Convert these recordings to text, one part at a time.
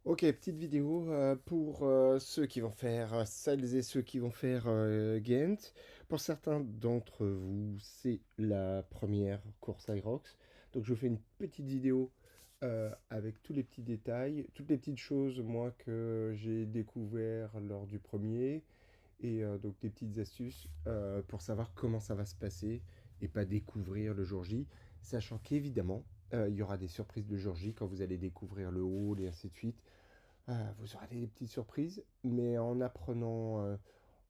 Ok, petite vidéo pour ceux qui vont faire, celles et ceux qui vont faire Ghent. Pour certains d'entre vous, c'est la première course Irox. Donc je vous fais une petite vidéo avec tous les petits détails, toutes les petites choses, moi, que j'ai découvert lors du premier. Et donc des petites astuces pour savoir comment ça va se passer et pas découvrir le jour J. Sachant qu'évidemment, il y aura des surprises le jour J quand vous allez découvrir le hall et ainsi de suite. Vous aurez des petites surprises, mais en apprenant,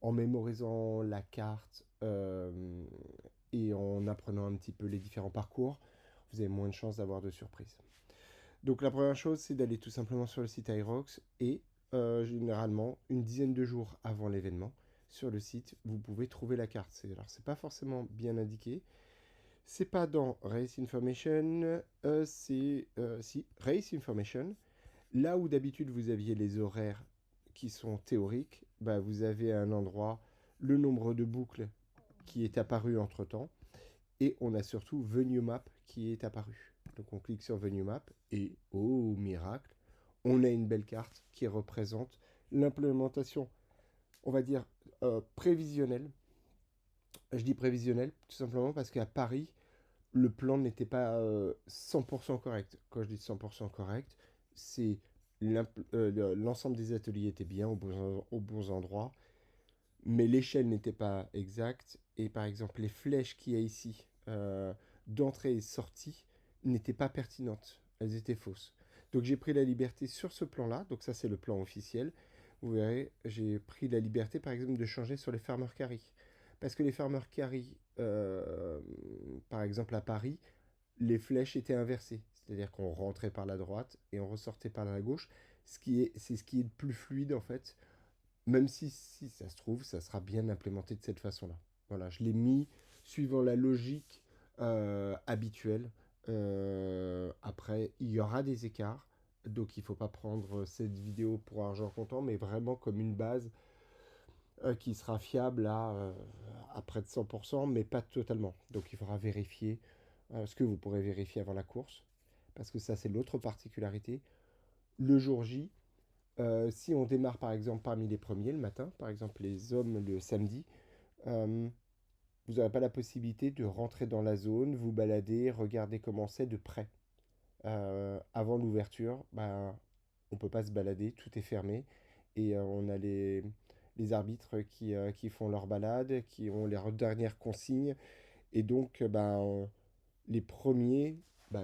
en mémorisant la carte et en apprenant un petit peu les différents parcours, vous avez moins de chances d'avoir de surprises. Donc la première chose, c'est d'aller tout simplement sur le site Irox et généralement une dizaine de jours avant l'événement, sur le site, vous pouvez trouver la carte. Alors c'est pas forcément bien indiqué. C'est pas dans Race Information, si Race Information. Là où d'habitude vous aviez les horaires qui sont théoriques, bah, vous avez à un endroit le nombre de boucles qui est apparu entre-temps, et on a surtout Venue Map qui est apparu. Donc on clique sur Venue Map, et oh miracle, on a une belle carte qui représente l'implémentation, on va dire, prévisionnelle. Je dis prévisionnelle tout simplement parce qu'à Paris, le plan n'était pas 100% correct. Quand je dis 100% correct, c'est l'ensemble des ateliers était bien aux bons endroits, mais l'échelle n'était pas exacte. Et par exemple, les flèches qu'il y a ici, d'entrée et sortie, n'étaient pas pertinentes. Elles étaient fausses. Donc j'ai pris la liberté sur ce plan-là, donc ça c'est le plan officiel. Vous verrez, j'ai pris la liberté par exemple de changer sur les farmer carry. Parce que les farmer carry, par exemple à Paris, les flèches étaient inversées. C'est-à-dire qu'on rentrait par la droite et on ressortait par la gauche. C'est ce qui est le plus fluide en fait. Même si ça se trouve, ça sera bien implémenté de cette façon-là. Voilà, je l'ai mis suivant la logique habituelle. Après, il y aura des écarts. Donc il ne faut pas prendre cette vidéo pour argent comptant, mais vraiment comme une base qui sera fiable à près de 100%, mais pas totalement. Donc il faudra vérifier ce que vous pourrez vérifier avant la course, parce que ça c'est l'autre particularité. Le jour J, si on démarre par exemple parmi les premiers le matin, par exemple les hommes le samedi, euh, vous n'aurez pas la possibilité de rentrer dans la zone, vous balader, regarder comment c'est de près. Avant l'ouverture, ben, on ne peut pas se balader, tout est fermé. Et on a les arbitres qui font leur balade, qui ont leurs dernières consignes. Et donc, les premiers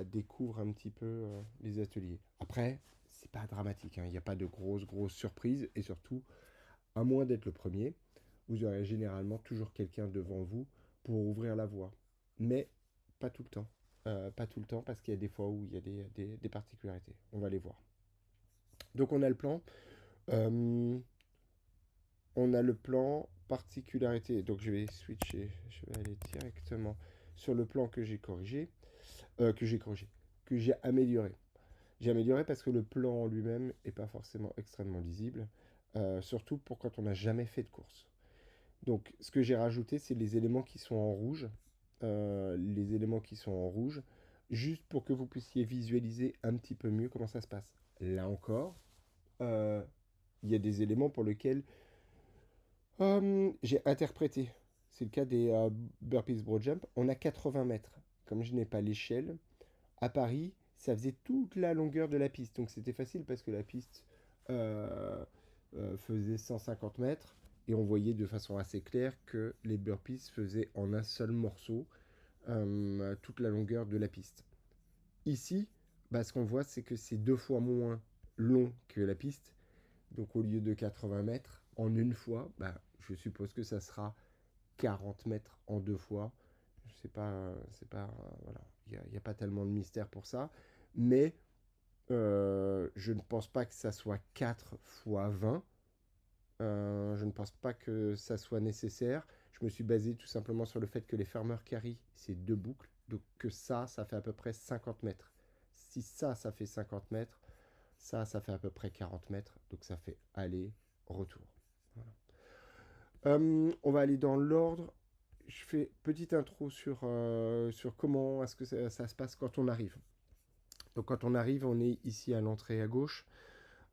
découvrent un petit peu les ateliers. Après, c'est pas dramatique, hein, il n'y a pas de grosses surprises. Et surtout, à moins d'être le premier, vous aurez généralement toujours quelqu'un devant vous pour ouvrir la voie. Mais pas tout le temps. Pas tout le temps parce qu'il y a des fois où il y a des particularités. On va les voir. Donc on a le plan. Euh, on a le plan particularité. Donc je vais switcher. Je vais aller directement sur le plan que j'ai corrigé. Que j'ai amélioré. J'ai amélioré parce que le plan en lui-même n'est pas forcément extrêmement lisible. Surtout pour quand on n'a jamais fait de course. Donc, ce que j'ai rajouté, c'est les éléments qui sont en rouge. Les éléments qui sont en rouge, juste pour que vous puissiez visualiser un petit peu mieux comment ça se passe. Là encore, euh, il y a des éléments pour lesquels j'ai interprété. C'est le cas des burpees broad jump. On a 80 mètres. Comme je n'ai pas l'échelle, à Paris, ça faisait toute la longueur de la piste. Donc c'était facile parce que la piste faisait 150 mètres et on voyait de façon assez claire que les burpees faisaient en un seul morceau toute la longueur de la piste. Ici, ce qu'on voit, c'est que c'est deux fois moins long que la piste. Donc au lieu de 80 mètres en une fois, je suppose que ça sera 40 mètres en deux fois. Je sais pas, c'est pas, voilà, il y a pas tellement de mystère pour ça. Mais je ne pense pas que ça soit 4 fois 20. Je ne pense pas que ça soit nécessaire. Je me suis basé tout simplement sur le fait que les farmer carry, c'est deux boucles. Donc que ça fait à peu près 50 mètres. Si ça fait 50 mètres, ça fait à peu près 40 mètres. Donc ça fait aller-retour. Voilà. On va aller dans l'ordre. Je fais petite intro sur comment est-ce que ça se passe quand on arrive. Donc quand on arrive, on est ici à l'entrée à gauche.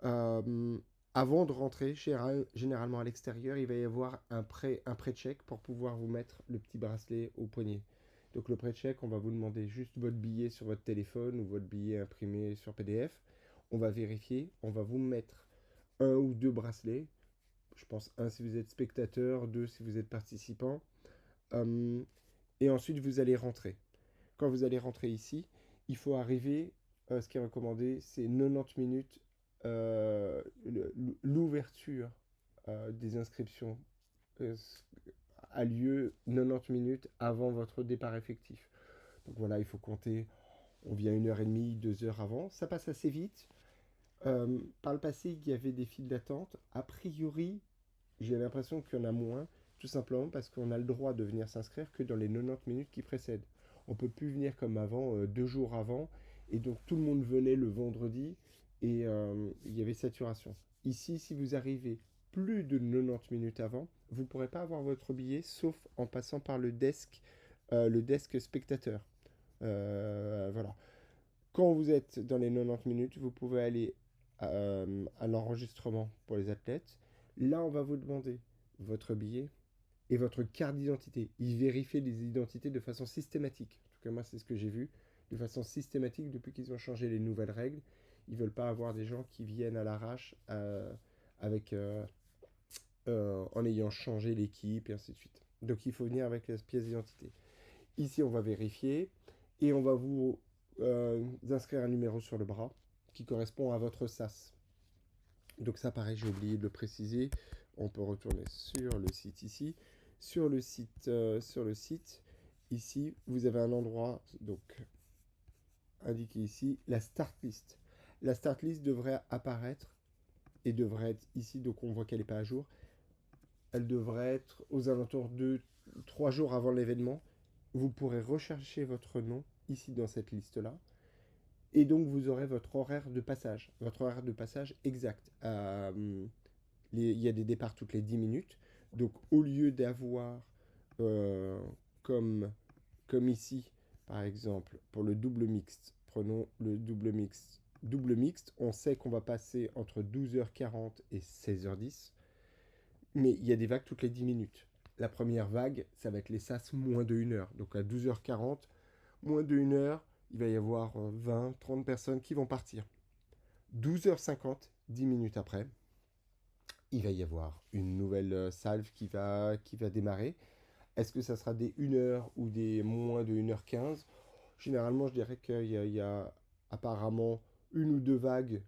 Euh, Avant de rentrer, généralement à l'extérieur, il va y avoir un pré-check pour pouvoir vous mettre le petit bracelet au poignet. Donc le pré-check, on va vous demander juste votre billet sur votre téléphone ou votre billet imprimé sur PDF. On va vérifier, on va vous mettre un ou deux bracelets. Je pense un si vous êtes spectateur, deux si vous êtes participant. Euh, et ensuite, vous allez rentrer. Quand vous allez rentrer ici, il faut arriver, ce qui est recommandé, c'est 90 minutes l'ouverture des inscriptions euh, a lieu 90 minutes avant votre départ effectif. Donc voilà, il faut compter, on vient 1h30, 2 heures avant. Ça passe assez vite. Par le passé, il y avait des files d'attente. A priori, j'ai l'impression qu'il y en a moins, tout simplement parce qu'on a le droit de venir s'inscrire que dans les 90 minutes qui précèdent. On ne peut plus venir comme avant, 2 jours avant, et donc tout le monde venait le vendredi, et il y avait saturation. Ici, si vous arrivez plus de 90 minutes avant, vous ne pourrez pas avoir votre billet, sauf en passant par le desk spectateur. Voilà. Quand vous êtes dans les 90 minutes, vous pouvez aller à l'enregistrement pour les athlètes. Là, on va vous demander votre billet et votre carte d'identité. Ils vérifient les identités de façon systématique. En tout cas, moi, c'est ce que j'ai vu. De façon systématique, depuis qu'ils ont changé les nouvelles règles, ils ne veulent pas avoir des gens qui viennent à l'arrache avec, en ayant changé l'équipe et ainsi de suite. Donc, il faut venir avec la pièce d'identité. Ici, on va vérifier et on va vous inscrire un numéro sur le bras qui correspond à votre SAS. Donc ça, pareil, j'ai oublié de le préciser. On peut retourner sur le site ici. Sur le site, ici, vous avez un endroit, donc indiqué ici, la start list. La start list devrait apparaître et devrait être ici, donc on voit qu'elle n'est pas à jour. Elle devrait être aux alentours de 3 jours avant l'événement. Vous pourrez rechercher votre nom ici dans cette liste-là. Et donc vous aurez votre horaire de passage exact. Il y a des départs toutes les 10 minutes. Donc au lieu d'avoir euh, comme, comme ici, par exemple, pour le double mixte, prenons le double mixte. Double mixte, on sait qu'on va passer entre 12h40 et 16h10, mais il y a des vagues toutes les 10 minutes. La première vague, ça va être les SAS moins de 1 heure. Donc à 12h40, moins de 1 heure, il va y avoir 20, 30 personnes qui vont partir. 12h50, 10 minutes après, il va y avoir une nouvelle salve qui va démarrer. Est-ce que ça sera des 1 heure ou des moins de 1h15? Généralement, je dirais qu'il y a apparemment une ou deux vagues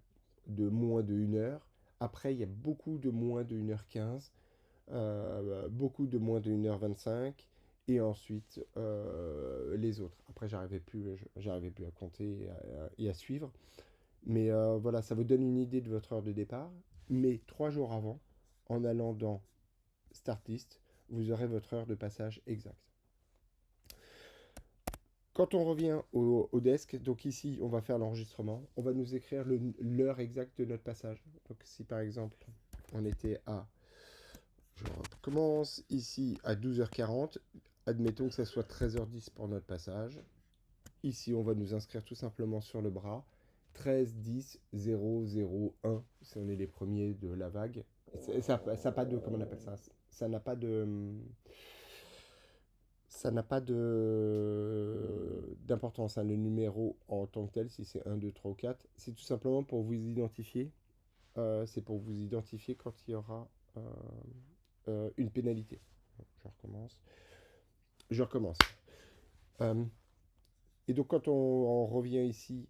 de moins de 1 heure. Après, il y a beaucoup de moins de 1h15, beaucoup de moins de 1h25, et ensuite les autres. Après, j'arrivais plus à compter et à suivre. Mais voilà, ça vous donne une idée de votre heure de départ. Mais 3 jours avant, en allant dans Start List, vous aurez votre heure de passage exacte. Quand on revient au desk, donc ici, on va faire l'enregistrement. On va nous écrire l'heure exacte de notre passage. Donc si par exemple, on était à... Je recommence ici à 12h40. Admettons que ça soit 13h10 pour notre passage. Ici, on va nous inscrire tout simplement sur le bras. 13 10 0 0 1 si on est les premiers de la vague. Ça n'a pas de... Comment on appelle ça? Ça n'a pas d'importance, hein, le numéro en tant que tel, si c'est 1, 2, 3 ou 4. C'est tout simplement pour vous identifier. C'est pour vous identifier quand il y aura une pénalité. Je recommence. Je recommence. Euh, et donc quand on revient ici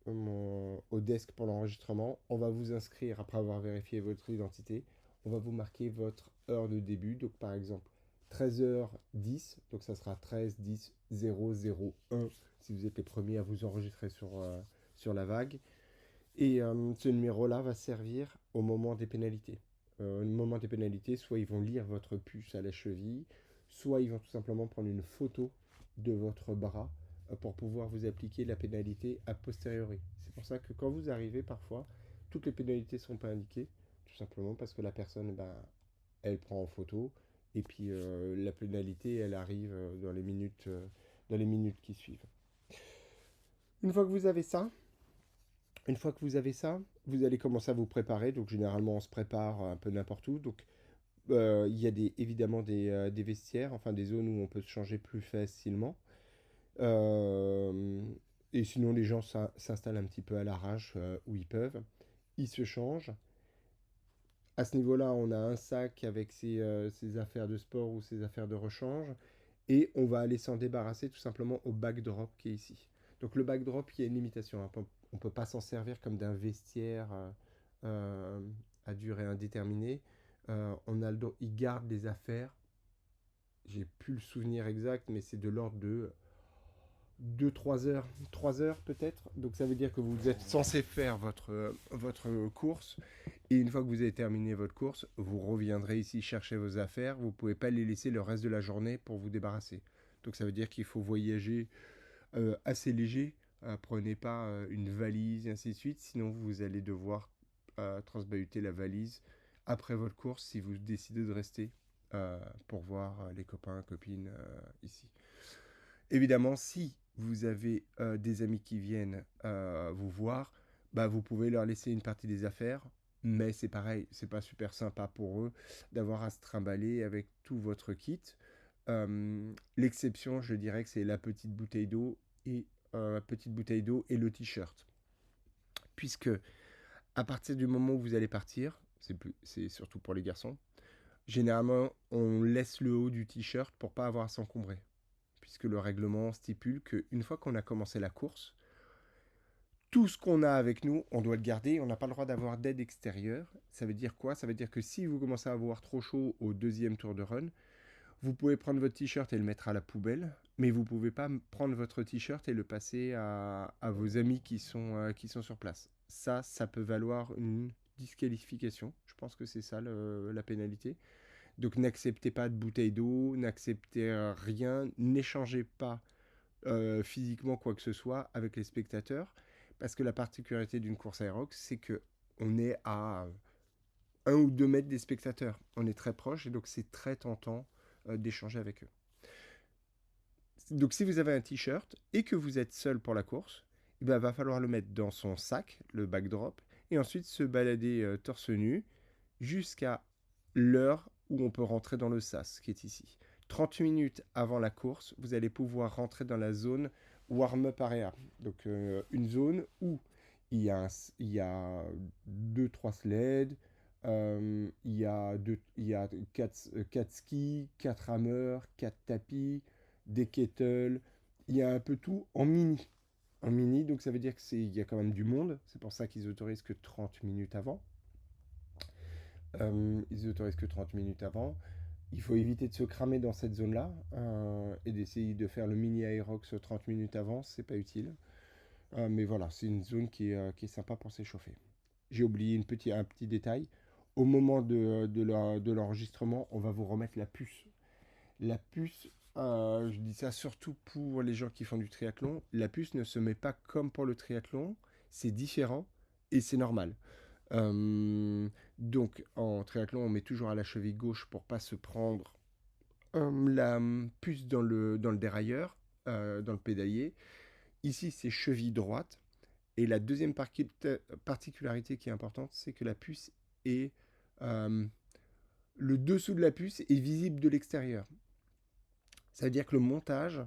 au desk pour l'enregistrement, on va vous inscrire après avoir vérifié votre identité. On va vous marquer votre heure de début. Donc par exemple 13h10, donc ça sera 13 10 0 0 1 si vous êtes les premiers à vous enregistrer sur la vague. Et ce numéro-là va servir au moment des pénalités. Au moment des pénalités, soit ils vont lire votre puce à la cheville, soit ils vont tout simplement prendre une photo de votre bras pour pouvoir vous appliquer la pénalité a posteriori. C'est pour ça que quand vous arrivez, parfois, toutes les pénalités ne sont pas indiquées, tout simplement parce que la personne, elle prend en photo, et puis la pénalité, elle arrive dans les minutes qui suivent. Une fois que vous avez ça, vous allez commencer à vous préparer. Donc généralement, on se prépare un peu n'importe où. Donc il y a évidemment des vestiaires, enfin des zones où on peut se changer plus facilement. Euh, et sinon, les gens s'installent un petit peu à l'arrache où ils peuvent. Ils se changent. À ce niveau-là, on a un sac avec ses affaires de sport ou ses affaires de rechange. Et on va aller s'en débarrasser tout simplement au backdrop qui est ici. Donc le backdrop, il y a une limitation, hein. On ne peut pas s'en servir comme d'un vestiaire euh, à durée indéterminée. Il garde les affaires. J'ai plus le souvenir exact, mais c'est de l'ordre de 2-3 heures. 3 heures peut-être. Donc ça veut dire que vous êtes censé faire votre course. Et une fois que vous avez terminé votre course, vous reviendrez ici chercher vos affaires. Vous ne pouvez pas les laisser le reste de la journée pour vous débarrasser. Donc ça veut dire qu'il faut voyager assez léger. Prenez pas une valise, et ainsi de suite. Sinon, vous allez devoir transbahuter la valise après votre course si vous décidez de rester pour voir les copains, copines ici. Évidemment, si vous avez des amis qui viennent vous voir, bah, vous pouvez leur laisser une partie des affaires, mais c'est pareil, c'est pas super sympa pour eux d'avoir à se trimballer avec tout votre kit. L'exception, je dirais que c'est la petite bouteille d'eau et le t-shirt, puisque à partir du moment où vous allez partir, c'est surtout pour les garçons. Généralement, on laisse le haut du t-shirt pour pas avoir à s'encombrer, puisque le règlement stipule qu'une fois qu'on a commencé la course, tout ce qu'on a avec nous, on doit le garder. On n'a pas le droit d'avoir d'aide extérieure. Ça veut dire quoi? Ça veut dire que si vous commencez à avoir trop chaud au deuxième tour de run, vous pouvez prendre votre t-shirt et le mettre à la poubelle, mais vous ne pouvez pas prendre votre t-shirt et le passer à vos amis qui sont sur place. Ça peut valoir une disqualification. Je pense que c'est ça la pénalité. Donc n'acceptez pas de bouteille d'eau, n'acceptez rien, n'échangez pas physiquement quoi que ce soit avec les spectateurs, parce que la particularité d'une course Aerox, c'est que on est à 1 ou 2 mètres des spectateurs. On est très proche et donc c'est très tentant d'échanger avec eux. Donc si vous avez un t-shirt et que vous êtes seul pour la course, il va falloir le mettre dans son sac, le backdrop, et ensuite se balader torse nu jusqu'à l'heure où on peut rentrer dans le sas, qui est ici. 30 minutes avant la course, vous allez pouvoir rentrer dans la zone warm-up area. Donc une zone où il y a 2-3 sleds, il y a 4 skis, 4 rameurs, 4 tapis, des kettles, il y a un peu tout en mini. En mini, donc ça veut dire il y a quand même du monde, c'est pour ça qu'ils autorisent que 30 minutes avant. Ils autorisent que 30 minutes avant. Il faut éviter de se cramer dans cette zone-là et d'essayer de faire le mini Aerox 30 minutes avant, c'est pas utile. Mais voilà, c'est une zone qui est sympa pour s'échauffer. J'ai oublié un petit détail. Au moment de l'enregistrement, on va vous remettre la puce. La puce, je dis ça surtout pour les gens qui font du triathlon, la puce ne se met pas comme pour le triathlon, c'est différent et c'est normal. Euh, donc en triathlon, on met toujours à la cheville gauche pour pas se prendre la puce dans le dérailleur, dans le pédalier. Ici, c'est cheville droite. Et la deuxième particularité qui est importante, c'est que la puce est... euh, le dessous de la puce est visible de l'extérieur. Ça veut dire que le montage,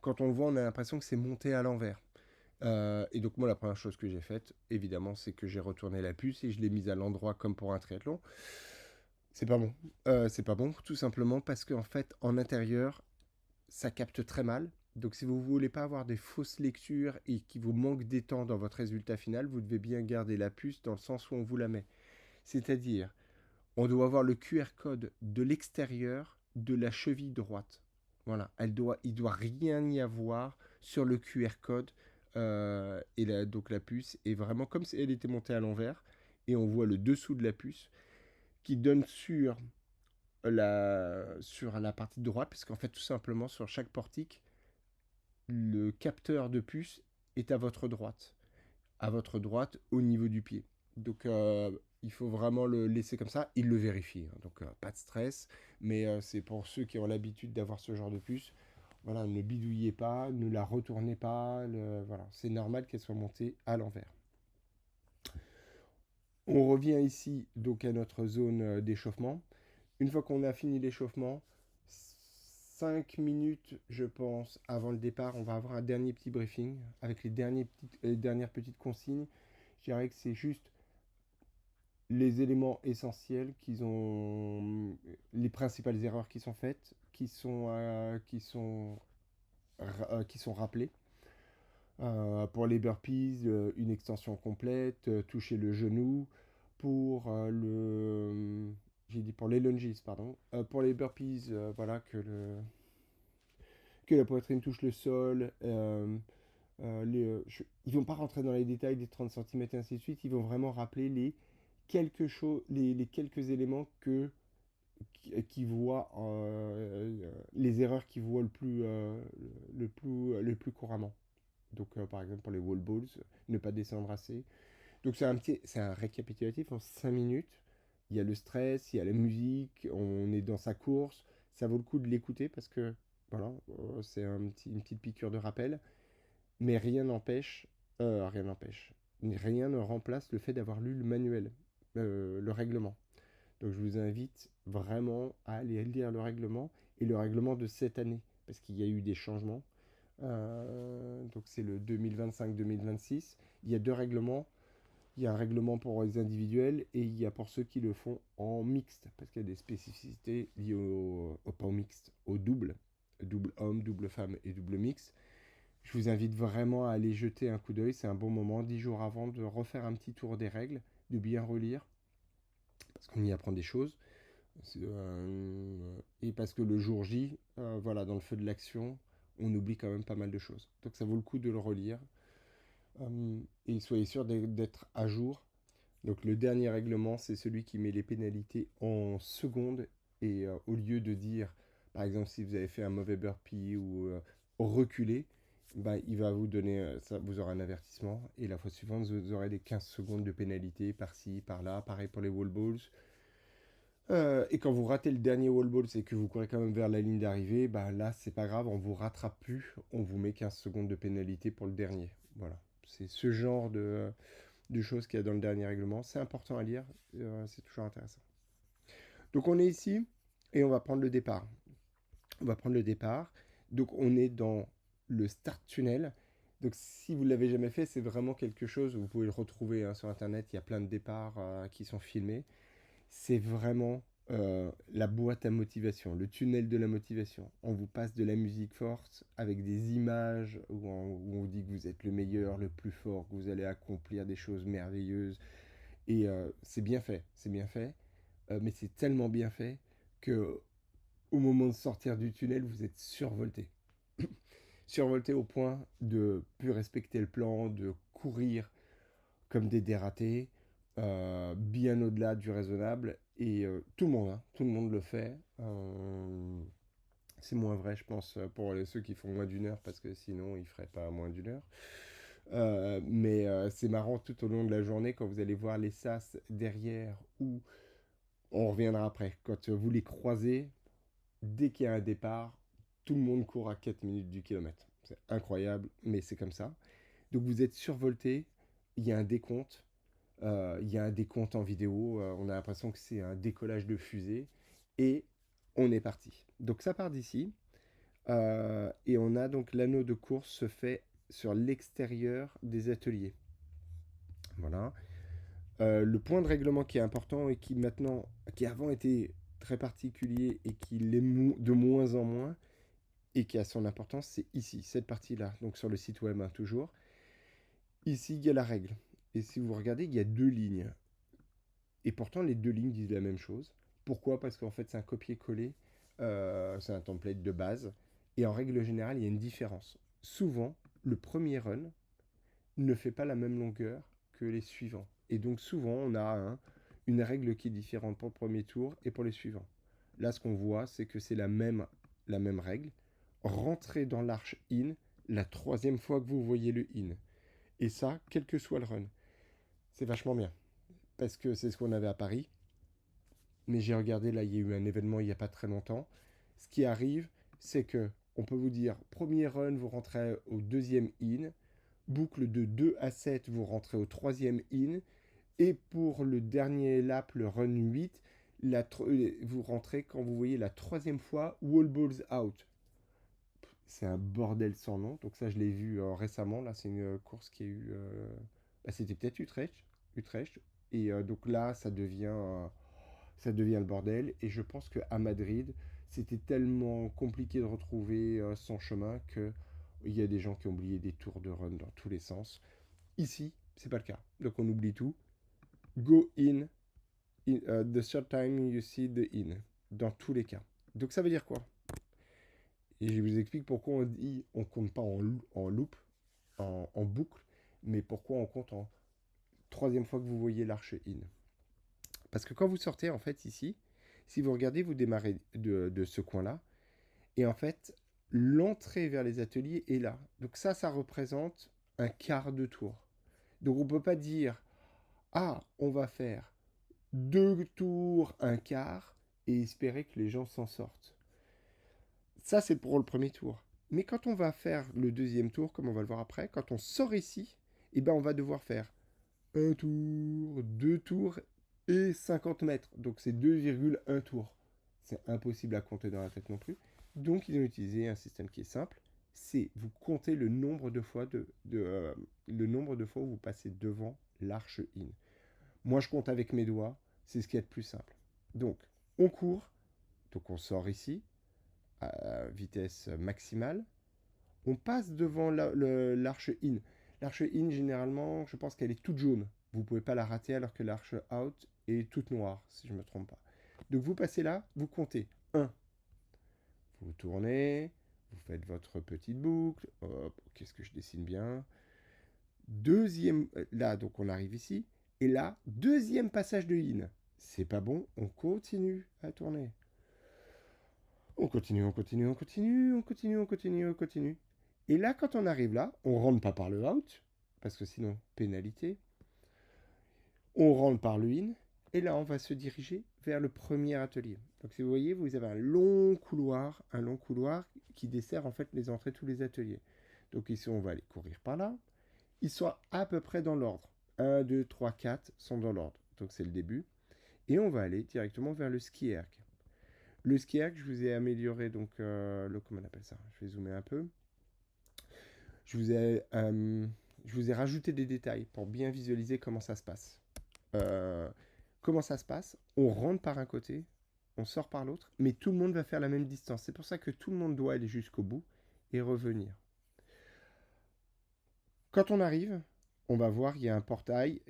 quand on le voit, on a l'impression que c'est monté à l'envers. Et donc moi, la première chose que j'ai faite, évidemment, c'est que j'ai retourné la puce et je l'ai mise à l'endroit comme pour un triathlon. C'est pas bon. C'est pas bon, tout simplement parce qu'en fait, en intérieur, ça capte très mal. Donc si vous voulez pas avoir des fausses lectures et qu'il vous manque des temps dans votre résultat final, vous devez bien garder la puce dans le sens où on vous la met. C'est-à-dire, on doit avoir le QR code de l'extérieur de la cheville droite. Voilà, il doit rien y avoir sur le QR code donc la puce est vraiment comme si elle était montée à l'envers et on voit le dessous de la puce qui donne sur la partie droite, parce qu'en fait, tout simplement, sur chaque portique, le capteur de puce est à votre droite au niveau du pied. Donc, il faut vraiment le laisser comme ça. Il le vérifie, hein. Donc, pas de stress. Mais c'est pour ceux qui ont l'habitude d'avoir ce genre de puce. Voilà, ne bidouillez pas, ne la retournez pas. Voilà, c'est normal qu'elle soit montée à l'envers. On revient ici donc à notre zone d'échauffement. Une fois qu'on a fini l'échauffement, 5 minutes, je pense, avant le départ, on va avoir un dernier petit briefing avec les dernières petites consignes. Je dirais que c'est juste les éléments essentiels les principales erreurs qui sont faites, qui sont rappelées. Pour les burpees, une extension complète, toucher le genou. Pour j'ai dit pour les lunges, pardon. Pour les burpees, voilà que la poitrine touche le sol. Ils vont pas rentrer dans les détails des 30 cm et ainsi de suite. Ils vont vraiment rappeler les quelques éléments qui voient les erreurs qu'ils voient le plus couramment. Donc, par exemple, pour les wall balls, ne pas descendre assez. Donc, c'est un récapitulatif en 5 minutes. Il y a le stress, il y a la musique, on est dans sa course. Ça vaut le coup de l'écouter parce que, voilà, c'est une petite piqûre de rappel. Mais rien n'empêche, rien ne remplace le fait d'avoir lu le manuel, le règlement. Donc, je vous invite vraiment à aller lire le règlement et le règlement de cette année parce qu'il y a eu des changements. Donc c'est le 2025-2026. Il y a deux règlements. Il y a un règlement pour les individuels et il y a pour ceux qui le font en mixte, parce qu'il y a des spécificités liées pas au mixte, au double, double homme, double femme et double mix. Je vous invite vraiment à aller jeter un coup d'œil, c'est un bon moment, 10 jours avant, de refaire un petit tour des règles, de bien relire, parce qu'on y apprend des choses. Et parce que le jour J, voilà, dans le feu de l'action, on oublie quand même pas mal de choses. Donc ça vaut le coup de le relire. Et soyez sûr d'être à jour. Donc le dernier règlement, c'est celui qui met les pénalités en secondes. Et au lieu de dire, par exemple, si vous avez fait un mauvais burpee ou reculé, bah, il va vous donner, ça, vous aurez un avertissement. Et la fois suivante, vous aurez des 15 secondes de pénalité par-ci, par-là. Pareil pour les wall balls. Et quand vous ratez le dernier wall ball, c'est que vous courez quand même vers la ligne d'arrivée, bah là, c'est pas grave, on vous rattrape plus, on vous met 15 secondes de pénalité pour le dernier. Voilà. C'est ce genre de choses qu'il y a dans le dernier règlement. C'est important à lire, c'est toujours intéressant. Donc on est ici et on va prendre le départ. On va prendre le départ. Donc on est dans le start tunnel. Donc si vous ne l'avez jamais fait, c'est vraiment quelque chose, vous pouvez le retrouver hein, sur Internet, il y a plein de départs qui sont filmés. C'est vraiment la boîte à motivation, le tunnel de la motivation. On vous passe de la musique forte avec des images où on vous dit que vous êtes le meilleur, le plus fort, que vous allez accomplir des choses merveilleuses. Et c'est bien fait, mais c'est tellement bien fait que au moment de sortir du tunnel, vous êtes survolté. Survolté au point de plus respecter le plan, de courir comme des dératés, bien au-delà du raisonnable. Et tout le monde le fait. C'est moins vrai, je pense, pour ceux qui font moins d'une heure, parce que sinon, ils ne feraient pas moins d'une heure. Mais c'est marrant tout au long de la journée quand vous allez voir les sas derrière ou on reviendra après. Quand vous les croisez, dès qu'il y a un départ, tout le monde court à 4 minutes du kilomètre. C'est incroyable, mais c'est comme ça. Donc vous êtes survolté, il y a un décompte. Il y a un décompte en vidéo, on a l'impression que c'est un décollage de fusée, et on est parti. Donc ça part d'ici, et on a donc l'anneau de course se fait sur l'extérieur des ateliers. Voilà. Le point de règlement qui est important et qui avant était très particulier et qui l'est de moins en moins, et qui a son importance, c'est ici, cette partie-là, donc sur le site web hein, toujours. Ici, il y a la règle. Et si vous regardez, il y a deux lignes. Et pourtant, les deux lignes disent la même chose. Pourquoi? Parce qu'en fait, c'est un copier-coller, c'est un template de base. Et en règle générale, il y a une différence. Souvent, le premier run ne fait pas la même longueur que les suivants. Et donc, souvent, on a une règle qui est différente pour le premier tour et pour les suivants. Là, ce qu'on voit, c'est que c'est la même règle. Rentrez dans l'arche in la troisième fois que vous voyez le in. Et ça, quel que soit le run. C'est vachement bien. Parce que c'est ce qu'on avait à Paris. Mais j'ai regardé, là, il y a eu un événement il n'y a pas très longtemps. Ce qui arrive, c'est que on peut vous dire, premier run, vous rentrez au deuxième in, boucle de 2 à 7, vous rentrez au troisième in, Et pour le dernier lap, le run 8, vous rentrez quand vous voyez la troisième fois wall balls out. C'est un bordel sans nom. Donc ça, je l'ai vu récemment. Là, c'est une course qui a eu... c'était peut-être Utrecht. Et donc là, ça devient le bordel. Et je pense qu'à Madrid, c'était tellement compliqué de retrouver son chemin que il y a des gens qui ont oublié des tours de run dans tous les sens. Ici, c'est pas le cas. Donc on oublie tout. Go the third time you see the in. Dans tous les cas. Donc ça veut dire quoi? Et je vous explique pourquoi on dit on compte pas en loop, en boucle, mais pourquoi on compte en troisième fois que vous voyez l'arche in. Parce que quand vous sortez, en fait, ici, si vous regardez, vous démarrez de ce coin-là, et en fait, l'entrée vers les ateliers est là. Donc ça représente un quart de tour. Donc on ne peut pas dire, ah, on va faire 2 tours, un quart, et espérer que les gens s'en sortent. Ça, c'est pour le premier tour. Mais quand on va faire le deuxième tour, comme on va le voir après, quand on sort ici, eh ben on va devoir faire un tour, 2 tours et 50 mètres. Donc c'est 2,1 tours. C'est impossible à compter dans la tête non plus. Donc ils ont utilisé un système qui est simple. C'est vous comptez le nombre de fois le nombre de fois où vous passez devant l'arche in. Moi je compte avec mes doigts. C'est ce qui est le plus simple. Donc on court. Donc on sort ici à vitesse maximale. On passe devant l'arche in. L'arche in, généralement, je pense qu'elle est toute jaune. Vous ne pouvez pas la rater alors que l'arche out est toute noire, si je ne me trompe pas. Donc vous passez là, vous comptez 1. Vous tournez, vous faites votre petite boucle. Hop, qu'est-ce que je dessine bien? Deuxième, là, donc on arrive ici. Et là, deuxième passage de in. C'est pas bon, on continue à tourner. On continue, on continue, on continue, on continue, on continue, on continue. Et là, quand on arrive là, on rentre pas par le out, parce que sinon, pénalité. On rentre par le in, et là, on va se diriger vers le premier atelier. Donc, si vous voyez, vous avez un long couloir qui dessert en fait les entrées de tous les ateliers. Donc ici, on va aller courir par là. Ils sont à peu près dans l'ordre. 1, 2, 3, 4 sont dans l'ordre. Donc c'est le début. Et on va aller directement vers le ski erg. Le ski erg, je vous ai amélioré, donc, comment on appelle ça? Je vais zoomer un peu. Je vous ai rajouté des détails pour bien visualiser comment ça se passe. Comment ça se passe? On rentre par un côté, on sort par l'autre, mais tout le monde va faire la même distance. C'est pour ça que tout le monde doit aller jusqu'au bout et revenir. Quand on arrive, on va voir, il y a un portail,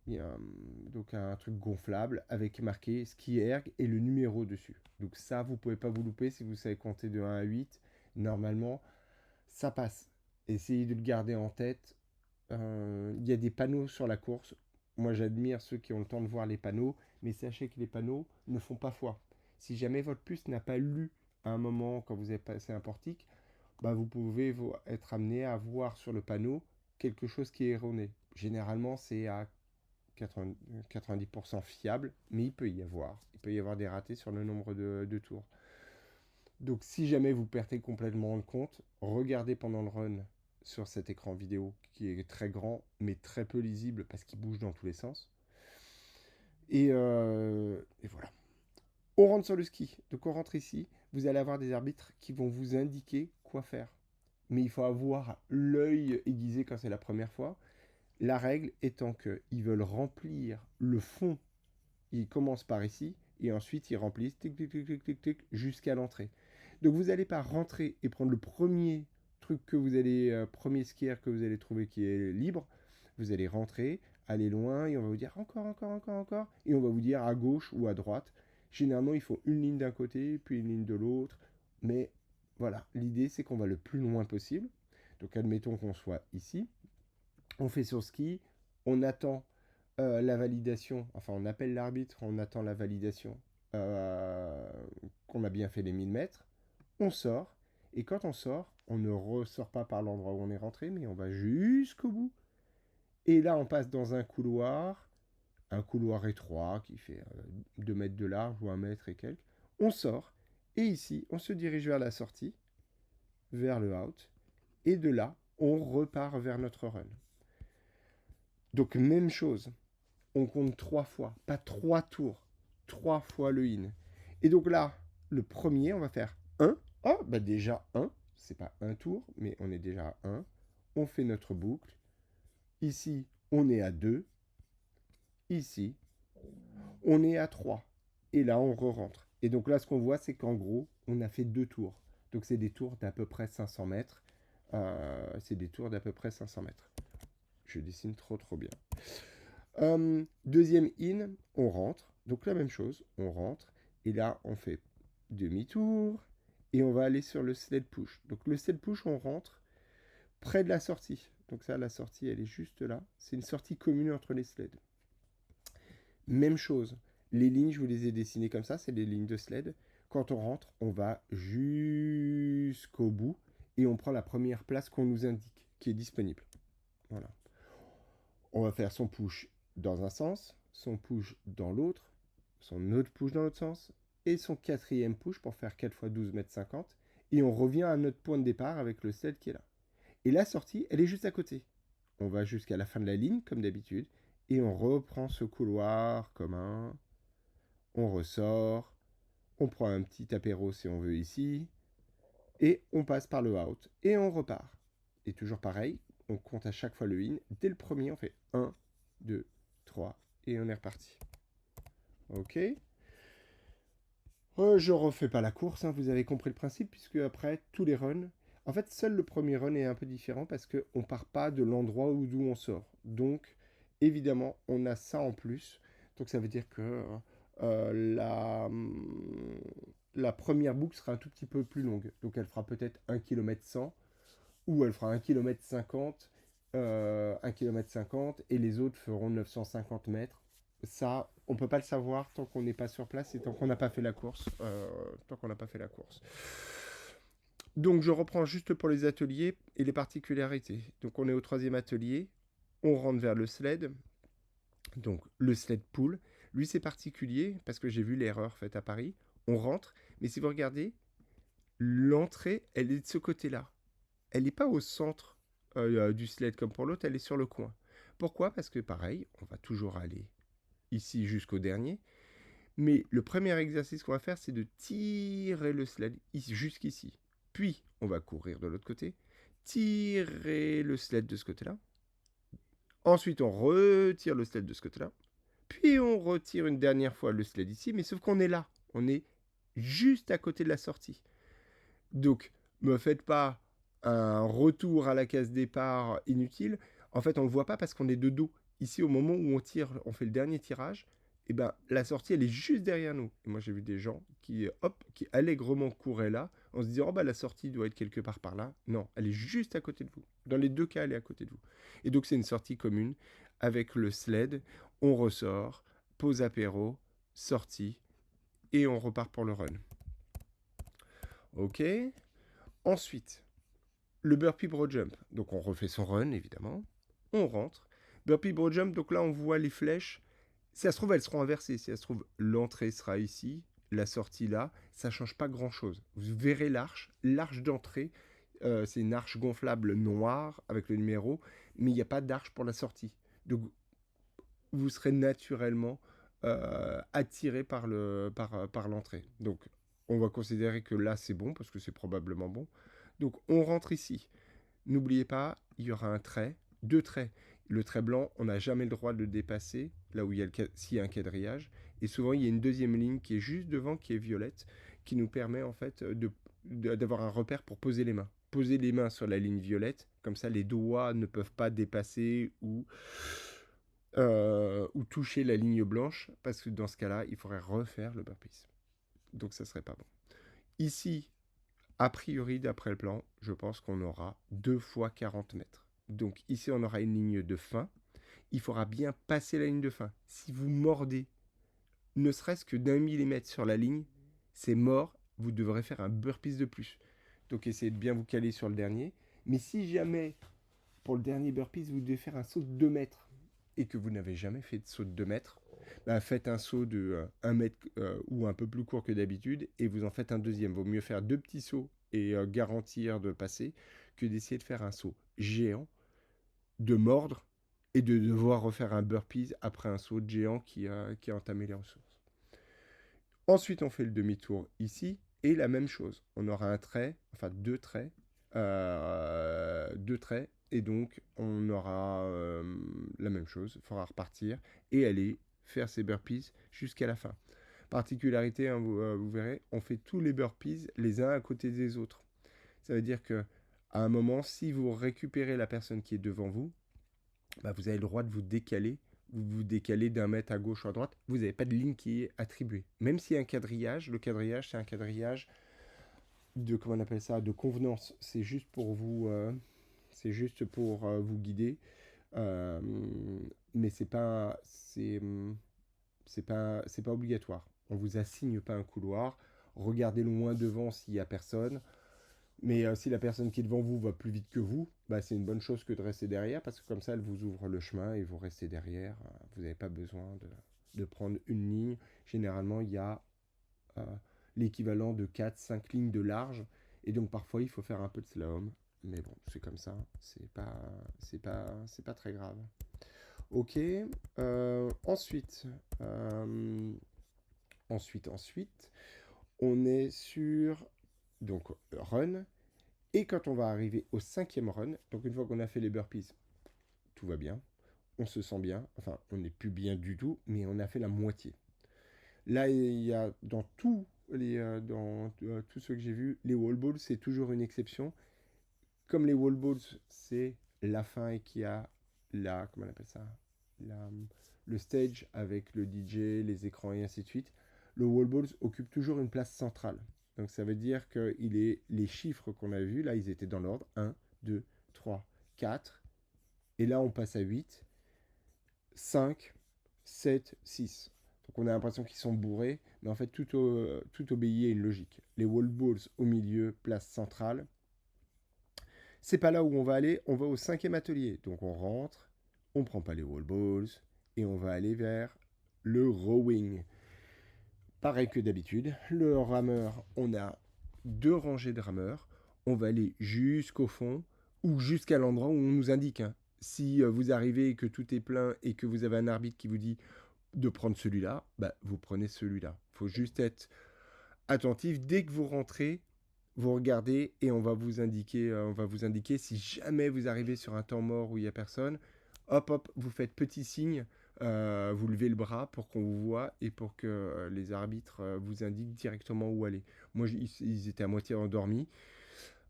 donc un truc gonflable avec marqué ski erg et le numéro dessus. Donc ça, vous ne pouvez pas vous louper si vous savez compter de 1 à 8. Normalement, ça passe. Essayez de le garder en tête. Il y a des panneaux sur la course. Moi, j'admire ceux qui ont le temps de voir les panneaux, mais sachez que les panneaux ne font pas foi. Si jamais votre puce n'a pas lu à un moment quand vous avez passé un portique, bah, vous pouvez être amené à voir sur le panneau quelque chose qui est erroné. Généralement, c'est à 90% fiable, mais il peut y avoir des ratés sur le nombre de tours. Donc si jamais vous perdez complètement le compte, regardez pendant le run sur cet écran vidéo qui est très grand, mais très peu lisible parce qu'il bouge dans tous les sens. Et voilà. On rentre sur le ski. Donc on rentre ici. Vous allez avoir des arbitres qui vont vous indiquer quoi faire. Mais il faut avoir l'œil aiguisé quand c'est la première fois. La règle étant qu'ils veulent remplir le fond. Ils commencent par ici et ensuite ils remplissent tic, tic, tic, tic, tic, tic, jusqu'à l'entrée. Donc vous n'allez pas rentrer et prendre le premier truc premier skier que vous allez trouver qui est libre. Vous allez rentrer, aller loin et on va vous dire encore, encore, encore, encore. Et on va vous dire à gauche ou à droite. Généralement, il faut une ligne d'un côté, puis une ligne de l'autre. Mais voilà, l'idée c'est qu'on va le plus loin possible. Donc admettons qu'on soit ici. On fait sur ski, on attend la validation, enfin on appelle l'arbitre, on attend la validation qu'on a bien fait les 1000 mètres, on sort, et quand on sort, on ne ressort pas par l'endroit où on est rentré, mais on va jusqu'au bout. Et là on passe dans un couloir étroit qui fait 2 mètres de large ou 1 mètre et quelques, on sort, et ici on se dirige vers la sortie, vers le out, et de là on repart vers notre run. Donc même chose, on compte 3 fois, pas 3 tours, 3 fois le in. Et donc là, le premier, on va faire 1. Oh, bah déjà 1, c'est pas un tour, mais on est déjà à 1. On fait notre boucle. Ici, on est à 2. Ici, on est à 3. Et là, on re-rentre. Et donc là, ce qu'on voit, c'est qu'en gros, on a fait 2 tours. Donc c'est des tours d'à peu près 500 mètres. C'est des tours d'à peu près 500 mètres. Je dessine trop bien. Deuxième in, on rentre. Donc la même chose, on rentre. Et là, on fait demi-tour. Et on va aller sur le sled push. Donc le sled push, on rentre près de la sortie. Donc ça, la sortie, elle est juste là. C'est une sortie commune entre les sleds. Même chose. Les lignes, je vous les ai dessinées comme ça. C'est des lignes de sled. Quand on rentre, on va jusqu'au bout. Et on prend la première place qu'on nous indique, qui est disponible. Voilà. On va faire son push dans un sens, son push dans l'autre, son autre push dans l'autre sens, et son quatrième push pour faire 4 x 12 mètres 50. Et on revient à notre point de départ avec le sled qui est là. Et la sortie, elle est juste à côté. On va jusqu'à la fin de la ligne, comme d'habitude, et on reprend ce couloir commun. On ressort, on prend un petit apéro si on veut ici, et on passe par le out, et on repart. Et toujours pareil, on compte à chaque fois le in. Dès le premier, on fait 1, 2, 3, et on est reparti. Ok. Je refais pas la course, hein, vous avez compris le principe, puisque après, tous les runs... En fait, seul le premier run est un peu différent, parce qu'on part pas de l'endroit d'où on sort. Donc, évidemment, on a ça en plus. Donc, ça veut dire que la première boucle sera un tout petit peu plus longue. Donc, elle fera peut-être 1 km 100, ou elle fera 1 km 50, 1 km 50, et les autres feront 950 mètres. Ça, on peut pas le savoir tant qu'on n'est pas sur place et tant qu'on n'a pas fait la course. Donc je reprends juste pour les ateliers et les particularités. Donc on est au troisième atelier, on rentre vers le sled. Donc le sled pull, lui c'est particulier parce que j'ai vu l'erreur faite à Paris. On rentre, mais si vous regardez, l'entrée, elle est de ce côté-là. Elle n'est pas au centre du sled comme pour l'autre, elle est sur le coin. Pourquoi? Parce que pareil, on va toujours aller ici jusqu'au dernier. Mais le premier exercice qu'on va faire, c'est de tirer le sled jusqu'ici. Puis, on va courir de l'autre côté, tirer le sled de ce côté-là. Ensuite, on retire le sled de ce côté-là. Puis, on retire une dernière fois le sled ici, mais sauf qu'on est là. On est juste à côté de la sortie. Donc, me faites pas un retour à la case départ inutile. En fait, on ne le voit pas parce qu'on est de dos. Ici, au moment où on tire, on fait le dernier tirage, et ben, la sortie, elle est juste derrière nous. Et moi, j'ai vu des gens qui allègrement couraient là, en se disant, oh bah, la sortie doit être quelque part par là. Non, elle est juste à côté de vous. Dans les deux cas, elle est à côté de vous. Et donc, c'est une sortie commune avec le sled. On ressort, pause apéro, sortie, et on repart pour le run. Ok. Ensuite, le burpee broad jump. Donc on refait son run, évidemment. On rentre. Burpee broad jump, donc là on voit les flèches. Si ça se trouve, elles seront inversées. Si ça se trouve, l'entrée sera ici, la sortie là. Ça ne change pas grand-chose. Vous verrez l'arche. L'arche d'entrée, c'est une arche gonflable noire avec le numéro, mais il n'y a pas d'arche pour la sortie. Donc vous serez naturellement attiré par l'entrée. Donc on va considérer que là c'est bon, parce que c'est probablement bon. Donc on rentre ici. N'oubliez pas, il y aura un trait, 2 traits. Le trait blanc, on n'a jamais le droit de le dépasser, là où il y a s'il y a un quadrillage. Et souvent, il y a une deuxième ligne qui est juste devant, qui est violette, qui nous permet en fait d'avoir un repère pour poser les mains. Poser les mains sur la ligne violette, comme ça les doigts ne peuvent pas dépasser ou toucher la ligne blanche, parce que dans ce cas-là, il faudrait refaire le burpees. Donc ça serait pas bon. Ici, a priori, d'après le plan, je pense qu'on aura 2 fois 40 mètres. Donc ici, on aura une ligne de fin. Il faudra bien passer la ligne de fin. Si vous mordez, ne serait-ce que d'1 millimètre sur la ligne, c'est mort. Vous devrez faire un burpees de plus. Donc essayez de bien vous caler sur le dernier. Mais si jamais, pour le dernier burpees, vous devez faire un saut de 2 mètres et que vous n'avez jamais fait de saut de 2 mètres, bah faites un saut de 1 mètre ou un peu plus court que d'habitude et vous en faites un deuxième. Vaut mieux faire 2 petits sauts et garantir de passer que d'essayer de faire un saut géant, de mordre et de devoir refaire un burpees après un saut de géant qui a entamé les ressources. Ensuite, on fait le demi-tour ici, et la même chose. On aura un trait, enfin deux traits, et donc on aura la même chose. Il faudra repartir et aller faire ses burpees jusqu'à la fin. Particularité, hein, vous verrez, on fait tous les burpees les uns à côté des autres. Ça veut dire que à un moment, si vous récupérez la personne qui est devant vous, bah, vous avez le droit de vous vous décalez d'un mètre à gauche ou à droite, vous n'avez pas de ligne qui est attribuée. Même s'il y a un quadrillage, le quadrillage, c'est un quadrillage de, comment on appelle ça, de convenance. C'est juste pour vous guider. Euh, mais c'est pas obligatoire. On vous assigne pas un couloir. Regardez loin devant s'il y a personne. Mais si la personne qui est devant vous va plus vite que vous, bah, c'est une bonne chose que de rester derrière parce que comme ça, elle vous ouvre le chemin et vous restez derrière. Vous n'avez pas besoin de prendre une ligne. Généralement, il y a euh, l'équivalent de 4 5 lignes de large. Et donc parfois, il faut faire un peu de slalom. Mais bon, c'est comme ça. C'est pas très grave. Ok. Ensuite, ensuite, on est sur donc run. Et quand on va arriver au 5e run, donc une fois qu'on a fait les burpees, tout va bien, on se sent bien, enfin on n'est plus bien du tout, mais on a fait la moitié. Là, il y a dans tous ceux que j'ai vus, les wall balls, c'est toujours une exception. Comme les wall balls, c'est la fin et qu'il y a comment on appelle ça, la, le stage avec le DJ, les écrans et ainsi de suite, le wall balls occupe toujours une place centrale. Donc ça veut dire que les chiffres qu'on a vus, là, ils étaient dans l'ordre 1, 2, 3, 4. Et là, on passe à 8, 5, 7, 6. Donc on a l'impression qu'ils sont bourrés, mais en fait, tout obéit à une logique. Les wall balls au milieu, place centrale. C'est pas là où on va aller, on va au 5e atelier. Donc on rentre, on prend pas les wall balls, et on va aller vers le rowing. Pareil que d'habitude, le rameur, on a 2 rangées de rameurs. On va aller jusqu'au fond ou jusqu'à l'endroit où on nous indique. Hein. Si vous arrivez et que tout est plein et que vous avez un arbitre qui vous dit de prendre celui-là, bah, vous prenez celui-là. Il faut juste être attentif. Dès que vous rentrez, vous regardez et on va vous indiquer si jamais vous arrivez sur un temps mort où il n'y a personne. Hop, hop, vous faites petit signe, vous levez le bras pour qu'on vous voit et pour que les arbitres vous indiquent directement où aller. Moi, ils étaient à moitié endormis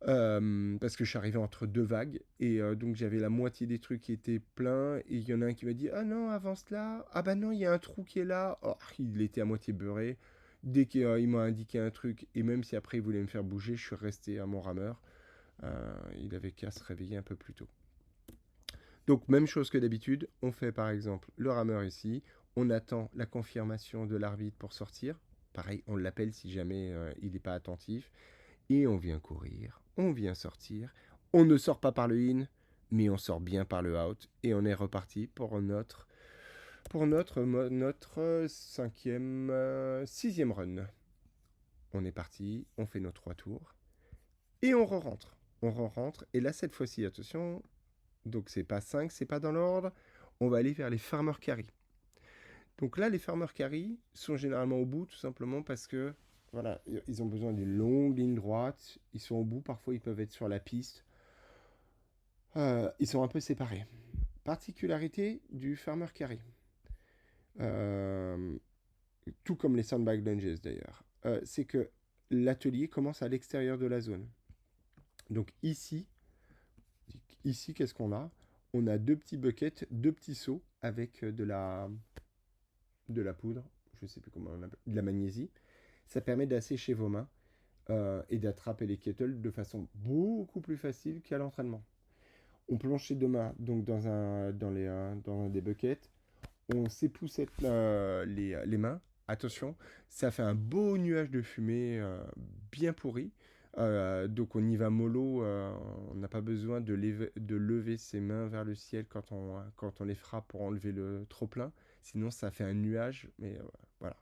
parce que je suis arrivé entre 2 vagues et donc j'avais la moitié des trucs qui étaient pleins et il y en a un qui m'a dit ah non avance là, ah bah non il y a un trou qui est là, oh, il était à moitié beurré. Dès qu'il m'a indiqué un truc et même si après il voulait me faire bouger, je suis resté à mon rameur. Il avait qu'à se réveiller un peu plus tôt. Donc même chose que d'habitude, on fait par exemple le rameur ici, on attend la confirmation de l'arbitre pour sortir. Pareil, on l'appelle si jamais il n'est pas attentif. Et on vient courir, on vient sortir. On ne sort pas par le in, mais on sort bien par le out. Et on est reparti pour notre 5e, 6e run. On est parti, on fait nos 3 tours. Et on re-rentre. On re-rentre. Et là, cette fois-ci, attention, donc c'est pas 5, c'est pas dans l'ordre. On va aller vers les farmer carry. Donc là, les farmer carry sont généralement au bout, tout simplement parce que voilà, ils ont besoin d'une longue ligne droite. Ils sont au bout, parfois ils peuvent être sur la piste. Ils sont un peu séparés. Particularité du farmer carry. Euh, tout comme les sandbag lunges d'ailleurs. C'est que l'atelier commence à l'extérieur de la zone. Donc ici qu'est-ce qu'on a? On a 2 petits buckets, 2 petits seaux avec de la poudre, je ne sais plus comment on appelle, de la magnésie. Ça permet d'assécher vos mains et d'attraper les kettles de façon beaucoup plus facile qu'à l'entraînement. On plonge ses 2 mains donc dans un des buckets. On s'époussette les mains. Attention, ça fait un beau nuage de fumée bien pourri. Donc on y va mollo. On n'a pas besoin de lever ses mains vers le ciel quand on les frappe pour enlever le trop-plein. Sinon, ça fait un nuage. Mais voilà,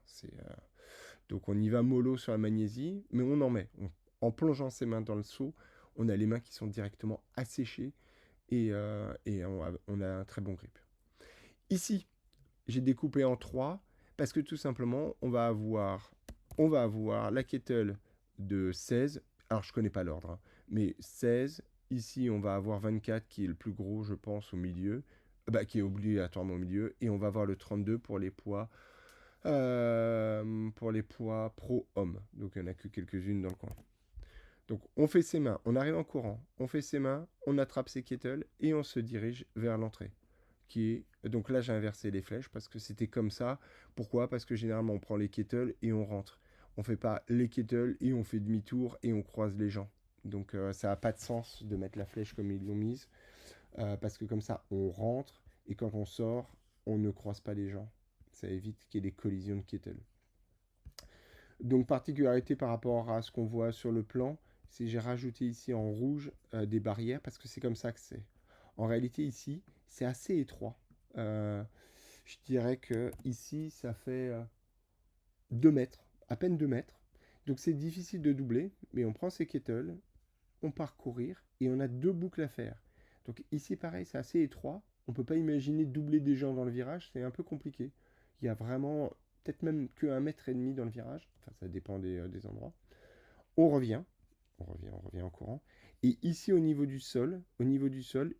donc on y va mollo sur la magnésie, mais on en met. En plongeant ses mains dans le seau, on a les mains qui sont directement asséchées et on a un très bon grip. Ici, j'ai découpé en 3 parce que tout simplement, on va avoir la kettle de 16. Alors, je connais pas l'ordre, hein, mais 16. Ici, on va avoir 24 qui est le plus gros, je pense, au milieu. Qui est obligatoirement au milieu. Et on va avoir le 32 pour les poids pro-homme. Donc, il n'y en a que quelques-unes dans le coin. Donc, on fait ses mains. On arrive en courant. On fait ses mains. On attrape ses kettles et on se dirige vers l'entrée. Donc là, j'ai inversé les flèches parce que c'était comme ça. Pourquoi? Parce que généralement, on prend les kettles et on rentre. On fait pas les kettles et on fait demi-tour et on croise les gens. Donc ça n'a pas de sens de mettre la flèche comme ils l'ont mise. Parce que comme ça, on rentre et quand on sort, on ne croise pas les gens. Ça évite qu'il y ait des collisions de kettles. Donc particularité par rapport à ce qu'on voit sur le plan, c'est j'ai rajouté ici en rouge des barrières parce que c'est comme ça que c'est. En réalité ici, c'est assez étroit. Euh, je dirais que ici, ça fait 2 mètres, à peine 2 mètres. Donc c'est difficile de doubler, mais on prend ses kettles, on part courir et on a 2 boucles à faire. Donc ici pareil, c'est assez étroit. On ne peut pas imaginer doubler des gens dans le virage, c'est un peu compliqué. Il y a vraiment peut-être même que 1,5 m dans le virage. Enfin, ça dépend des endroits. On revient, on revient en courant. Et ici au niveau du sol, il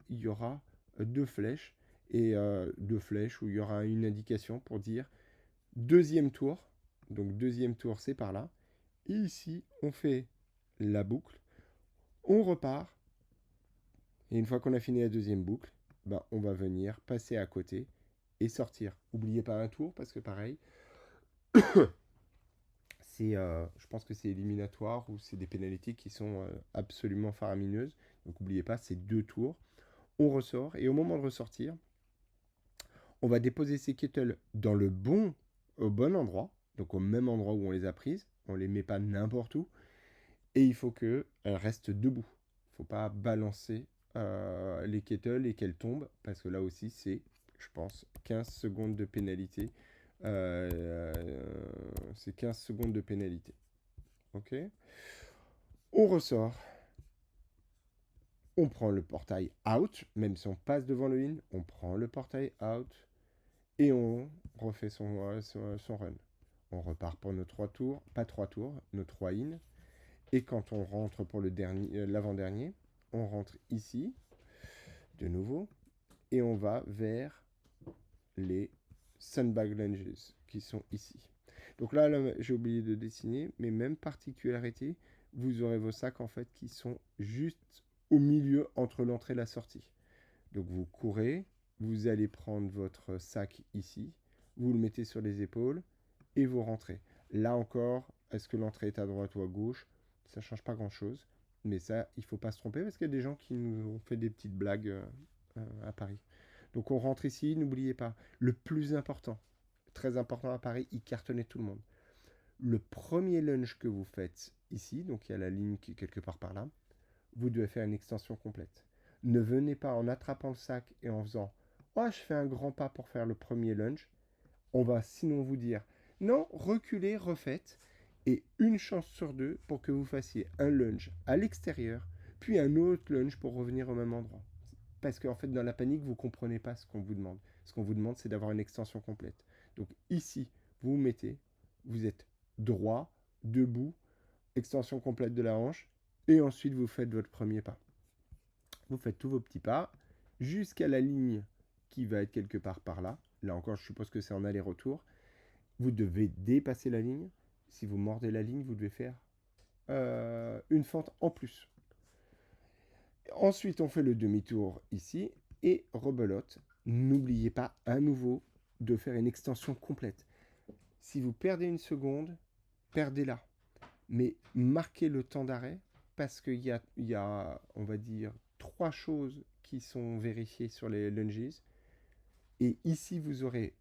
y aura 2 flèches et 2 flèches où il y aura une indication pour dire deuxième tour. Donc deuxième tour, c'est par là. Et ici, on fait la boucle, on repart. Et une fois qu'on a fini la deuxième boucle, on va venir passer à côté et sortir. N'oubliez pas un tour parce que pareil, je pense que c'est éliminatoire ou c'est des pénalités qui sont absolument faramineuses. Donc n'oubliez pas, c'est 2 tours. On ressort et au moment de ressortir, on va déposer ces kettles au bon endroit, donc au même endroit où on les a prises. On ne les met pas n'importe où. Et il faut qu'elles restent debout. Il ne faut pas balancer les kettles et qu'elles tombent, parce que là aussi, c'est, je pense, 15 secondes de pénalité. C'est 15 secondes de pénalité. Ok. On ressort. On prend le portail out, même si on passe devant le in, on prend le portail out et on refait son run. On repart pour nos 3 tours, pas 3 tours, nos 3 in. Et quand on rentre pour l'avant-dernier, on rentre ici, de nouveau, et on va vers les sandbag lunges qui sont ici. Donc là j'ai oublié de dessiner, mais même particularité, vous aurez vos sacs en fait qui sont juste au milieu entre l'entrée et la sortie. Donc vous courez, vous allez prendre votre sac ici, vous le mettez sur les épaules et vous rentrez. Là encore, est-ce que l'entrée est à droite ou à gauche? Ça ne change pas grand-chose. Mais ça, il ne faut pas se tromper parce qu'il y a des gens qui nous ont fait des petites blagues à Paris. Donc on rentre ici, n'oubliez pas, le plus important, très important à Paris, il cartonnait tout le monde. Le premier lunge que vous faites ici, donc il y a la ligne qui est quelque part par là, vous devez faire une extension complète. Ne venez pas en attrapant le sac et en faisant « Oh, je fais un grand pas pour faire le premier lunge ». On va sinon vous dire « Non, reculez, refaites ». Et une chance sur 2 pour que vous fassiez un lunge à l'extérieur, puis un autre lunge pour revenir au même endroit. Parce qu'en fait, dans la panique, vous ne comprenez pas ce qu'on vous demande. Ce qu'on vous demande, c'est d'avoir une extension complète. Donc ici, vous vous mettez, vous êtes droit, debout, extension complète de la hanche, et ensuite vous faites votre premier pas. Vous faites tous vos petits pas jusqu'à la ligne qui va être quelque part par là. Là encore, je suppose que c'est en aller-retour. Vous devez dépasser la ligne. Si vous mordez la ligne, vous devez faire une fente en plus. Ensuite, on fait le demi-tour ici et rebelote. N'oubliez pas à nouveau de faire une extension complète. Si vous perdez une seconde, perdez-la. Mais marquez le temps d'arrêt parce qu'il y a, on va dire, 3 choses qui sont vérifiées sur les lunges. Et ici, vous aurez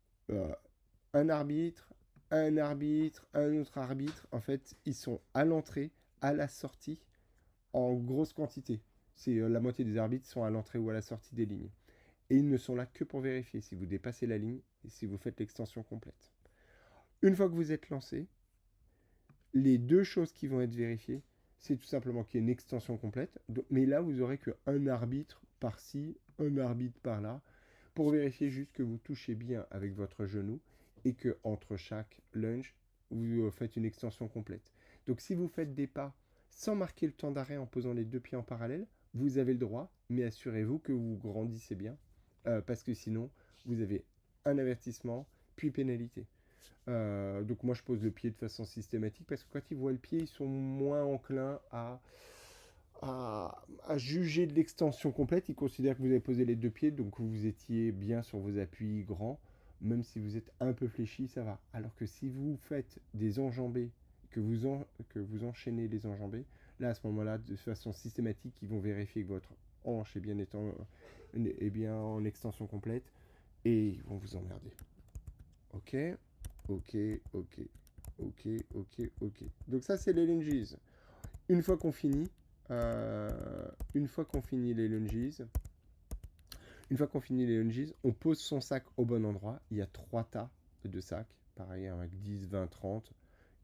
un arbitre, un autre arbitre. En fait, ils sont à l'entrée, à la sortie, en grosse quantité. C'est la moitié des arbitres sont à l'entrée ou à la sortie des lignes. Et ils ne sont là que pour vérifier si vous dépassez la ligne et si vous faites l'extension complète. Une fois que vous êtes lancé, les 2 choses qui vont être vérifiées, c'est tout simplement qu'il y ait une extension complète. Mais là, vous aurez qu'un arbitre par-ci, un arbitre par-là. pour vérifier juste que vous touchez bien avec votre genou et que entre chaque lunge, vous faites une extension complète. Donc si vous faites des pas sans marquer le temps d'arrêt en posant les deux pieds en parallèle, vous avez le droit, mais assurez-vous que vous grandissez bien, parce que sinon, vous avez un avertissement, puis pénalité. Donc moi je pose le pied de façon systématique parce que quand ils voient le pied, ils sont moins enclins à juger de l'extension complète. Ils considèrent que vous avez posé les deux pieds, donc vous étiez bien sur vos appuis grands. Même si vous êtes un peu fléchi, ça va. Alors que si vous faites des enjambés, que vous enchaînez les enjambés, là à ce moment-là, de façon systématique, ils vont vérifier que votre hanche est bien en extension complète et ils vont vous emmerder. Ok, ok, ok, ok, ok, ok. Donc ça c'est les lunges. Une fois qu'on finit, une fois qu'on finit les lunges, on pose son sac au bon endroit. Il y a 3 tas de sacs, pareil avec 10, 20, 30,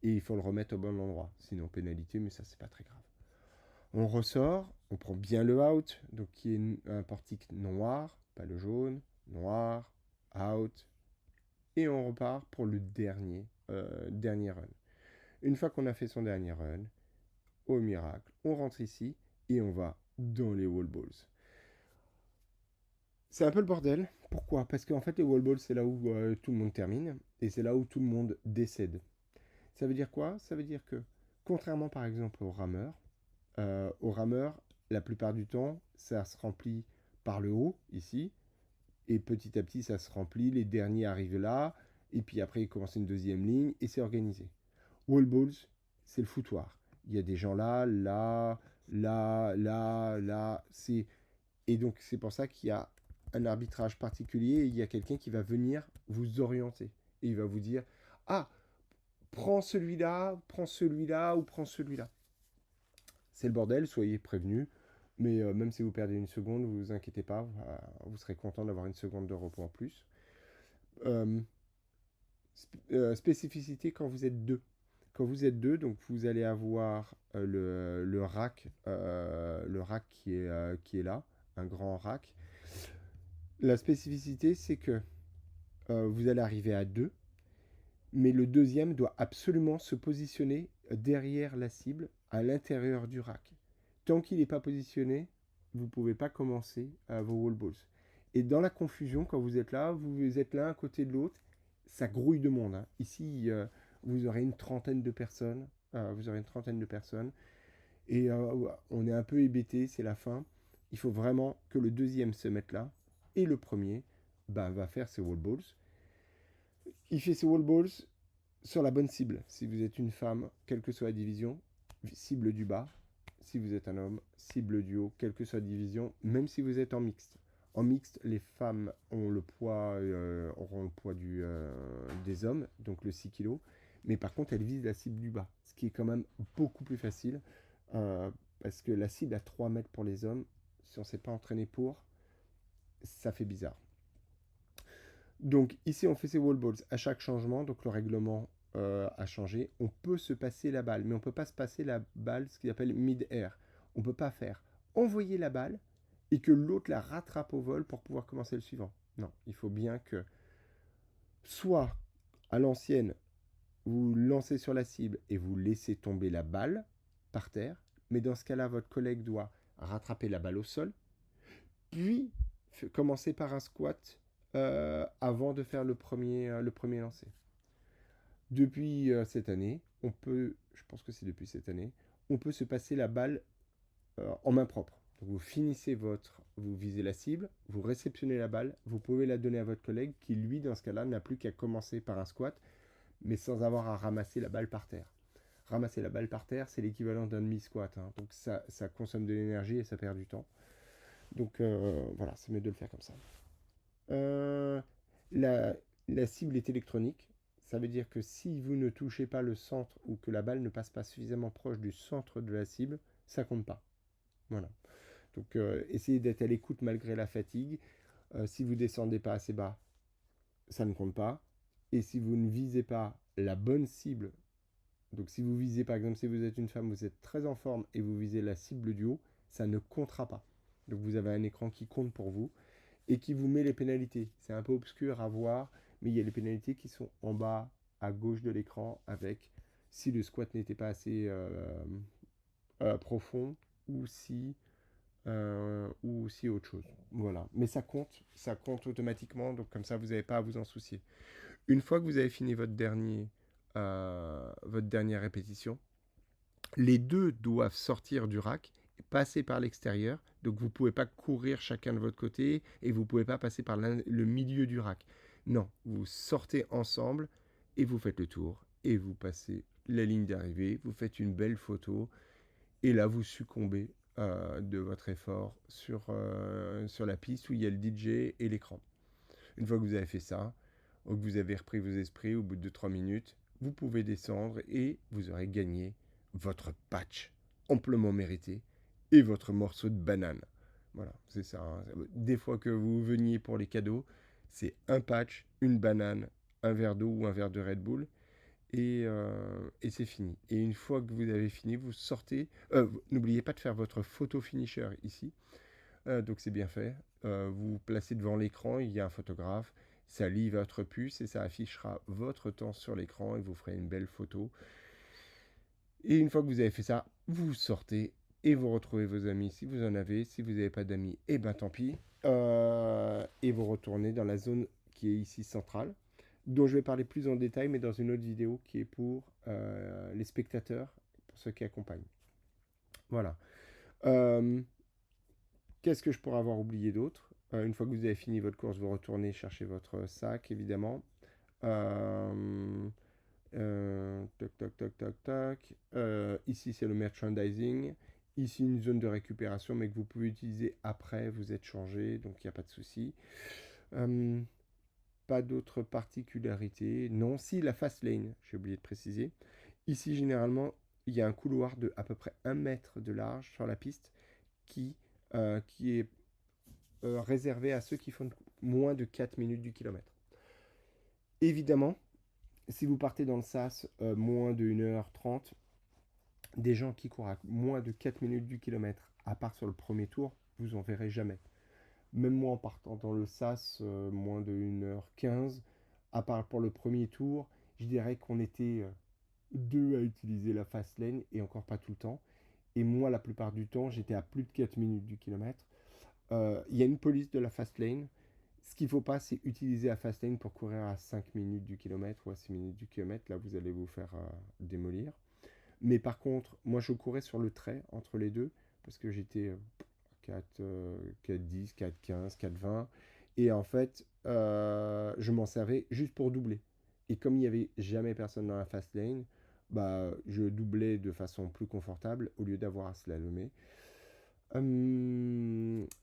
et il faut le remettre au bon endroit. Sinon pénalité, mais ça c'est pas très grave. On ressort, on prend bien le out, donc qui est un portique noir, pas le jaune, noir, out, et on repart pour le dernier run. Une fois qu'on a fait son dernier run, au miracle, on rentre ici et on va dans les wall balls. C'est un peu le bordel. Pourquoi? Parce qu'en fait, les wall balls, c'est là où tout le monde termine et c'est là où tout le monde décède. Ça veut dire quoi? Ça veut dire que, contrairement par exemple au rameur, la plupart du temps, ça se remplit par le haut, ici, et petit à petit, ça se remplit, les derniers arrivent là, et puis après, il commence une deuxième ligne, et c'est organisé. Wall balls, c'est le foutoir. Il y a des gens là, là, là, là, là, et donc c'est pour ça qu'il y a un arbitrage particulier, et il y a quelqu'un qui va venir vous orienter, et il va vous dire, ah, prends celui-là, ou prends celui-là. C'est le bordel, soyez prévenus. Mais même si vous perdez une seconde, vous vous inquiétez pas, vous serez content d'avoir une seconde de repos en plus. Euh, Spécificité quand vous êtes deux. Quand vous êtes deux, donc vous allez avoir le rack qui est là, un grand rack. La spécificité, c'est que vous allez arriver à deux, mais le deuxième doit absolument se positionner derrière la cible, à l'intérieur du rack. Tant qu'il n'est pas positionné, vous ne pouvez pas commencer vos wall balls. Et dans la confusion, quand vous êtes là, vous êtes l'un à côté de l'autre, ça grouille de monde. Hein. Ici, vous aurez une trentaine de personnes. Et on est un peu hébété, c'est la fin. Il faut vraiment que le deuxième se mette là. Et le premier va faire ses wall balls. Il fait ses wall balls sur la bonne cible. Si vous êtes une femme, quelle que soit la division, cible du bas. Si vous êtes un homme, cible du haut, quelle que soit la division, même si vous êtes en mixte. En mixte, les femmes auront le poids des hommes, donc le 6 kg. Mais par contre, elles visent la cible du bas, ce qui est quand même beaucoup plus facile. Parce que la cible à 3 mètres pour les hommes, si on ne s'est pas entraîné pour, ça fait bizarre. Donc ici, on fait ses wall balls à chaque changement. Donc le règlement a changé. On peut se passer la balle, mais on ne peut pas se passer la balle, ce qu'il appelle mid-air. On ne peut pas faire envoyer la balle et que l'autre la rattrape au vol pour pouvoir commencer le suivant. Non, il faut bien que soit à l'ancienne, vous lancez sur la cible et vous laissez tomber la balle par terre, mais dans ce cas-là, votre collègue doit rattraper la balle au sol, puis commencer par un squat avant de faire le premier lancer. Depuis cette année, je pense que c'est depuis cette année, on peut se passer la balle en main propre. Donc vous visez la cible, vous réceptionnez la balle, vous pouvez la donner à votre collègue qui, lui, dans ce cas-là, n'a plus qu'à commencer par un squat, mais sans avoir à ramasser la balle par terre. Ramasser la balle par terre, c'est l'équivalent d'un demi-squat. Hein. Donc ça consomme de l'énergie et ça perd du temps. Donc voilà, c'est mieux de le faire comme ça. La cible est électronique. Ça veut dire que si vous ne touchez pas le centre ou que la balle ne passe pas suffisamment proche du centre de la cible, ça compte pas. Voilà. Donc essayez d'être à l'écoute malgré la fatigue. Si vous descendez pas assez bas, ça ne compte pas. Et si vous ne visez pas la bonne cible, donc si vous visez par exemple, si vous êtes une femme, vous êtes très en forme et vous visez la cible du haut, ça ne comptera pas. Donc vous avez un écran qui compte pour vous. et qui vous met les pénalités. C'est un peu obscur à voir, mais il y a les pénalités qui sont en bas à gauche de l'écran avec si le squat n'était pas assez profond ou si autre chose. Voilà. Mais ça compte automatiquement, donc comme ça, vous n'avez pas à vous en soucier. Une fois que vous avez fini votre dernière répétition, les deux doivent sortir du rack, passer par l'extérieur. Donc vous ne pouvez pas courir chacun de votre côté et vous ne pouvez pas passer par le milieu du rack. Non, vous sortez ensemble et vous faites le tour et vous passez la ligne d'arrivée, vous faites une belle photo et là vous succombez de votre effort sur la piste où il y a le DJ et l'écran. Une fois que vous avez fait ça, que vous avez repris vos esprits au bout de 3 minutes, vous pouvez descendre et vous aurez gagné votre patch amplement mérité et votre morceau de banane. Voilà, c'est ça. Hein. Des fois que vous veniez pour les cadeaux, c'est un patch, une banane, un verre d'eau ou un verre de Red Bull et c'est fini. Et une fois que vous avez fini, vous sortez. N'oubliez pas de faire votre photo finisher ici. Donc c'est bien fait. Vous vous placez devant l'écran, il y a un photographe, ça lit votre puce et ça affichera votre temps sur l'écran et vous ferez une belle photo. Et une fois que vous avez fait ça, vous sortez et vous retrouvez vos amis si vous en avez. Si vous n'avez pas d'amis, eh ben tant pis. Et vous retournez dans la zone qui est ici centrale, dont je vais parler plus en détail, mais dans une autre vidéo qui est pour les spectateurs, pour ceux qui accompagnent. Voilà. Qu'est-ce que je pourrais avoir oublié d'autre? Une fois que vous avez fini votre course, vous retournez chercher votre sac, évidemment. Toc, toc, toc, toc, toc. Ici, c'est le merchandising. Ici, une zone de récupération, mais que vous pouvez utiliser après, vous êtes changé, donc il n'y a pas de souci. Pas d'autres particularités. Non, si, la fast lane, j'ai oublié de préciser. Ici, généralement, il y a un couloir de à peu près 1 mètre de large sur la piste qui est réservé à ceux qui font moins de 4 minutes du kilomètre. Évidemment, si vous partez dans le sas moins de 1h30, des gens qui courent à moins de 4 minutes du kilomètre, à part sur le premier tour, vous en verrez jamais. Même moi en partant dans le sas moins de 1h15, à part pour le premier tour, je dirais qu'on était deux à utiliser la fast lane et encore pas tout le temps. Et moi, la plupart du temps, j'étais à plus de 4 minutes du kilomètre. Il y a une police de la fast lane. Ce qu'il ne faut pas, c'est utiliser la fast lane pour courir à 5 minutes du kilomètre ou à 6 minutes du kilomètre. Là, vous allez vous faire démolir. Mais par contre, moi, je courais sur le trait entre les deux parce que j'étais 4,10, 4,15, 4,20. Et en fait, je m'en servais juste pour doubler. Et comme il n'y avait jamais personne dans la fast lane, bah, je doublais de façon plus confortable au lieu d'avoir à slalomer.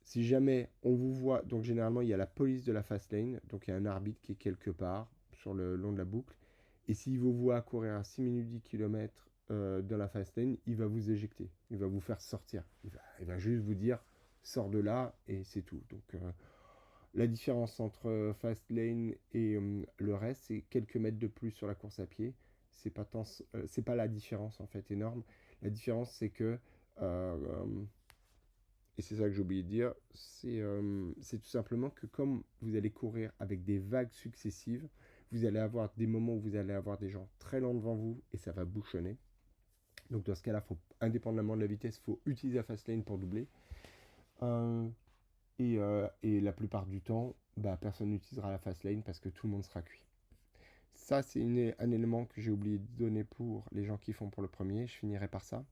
Si jamais on vous voit, donc généralement il y a la police de la fast lane, donc il y a un arbitre qui est quelque part sur le long de la boucle, et s'il vous voit courir à 6 minutes 10 km dans la fast lane, il va vous éjecter, il va vous faire sortir, il va juste vous dire sors de là et c'est tout. Donc la différence entre fast lane et le reste, c'est quelques mètres de plus sur la course à pied. C'est pas la différence en fait énorme. La différence c'est que et c'est ça que j'ai oublié de dire, c'est tout simplement que comme vous allez courir avec des vagues successives, vous allez avoir des moments où vous allez avoir des gens très lents devant vous et ça va bouchonner. Donc dans ce cas-là, indépendamment de la vitesse, il faut utiliser la fast lane pour doubler. Et la plupart du temps, bah, personne n'utilisera la fast lane parce que tout le monde sera cuit. Ça, c'est un élément que j'ai oublié de donner pour les gens qui font pour le premier. Je finirai par ça.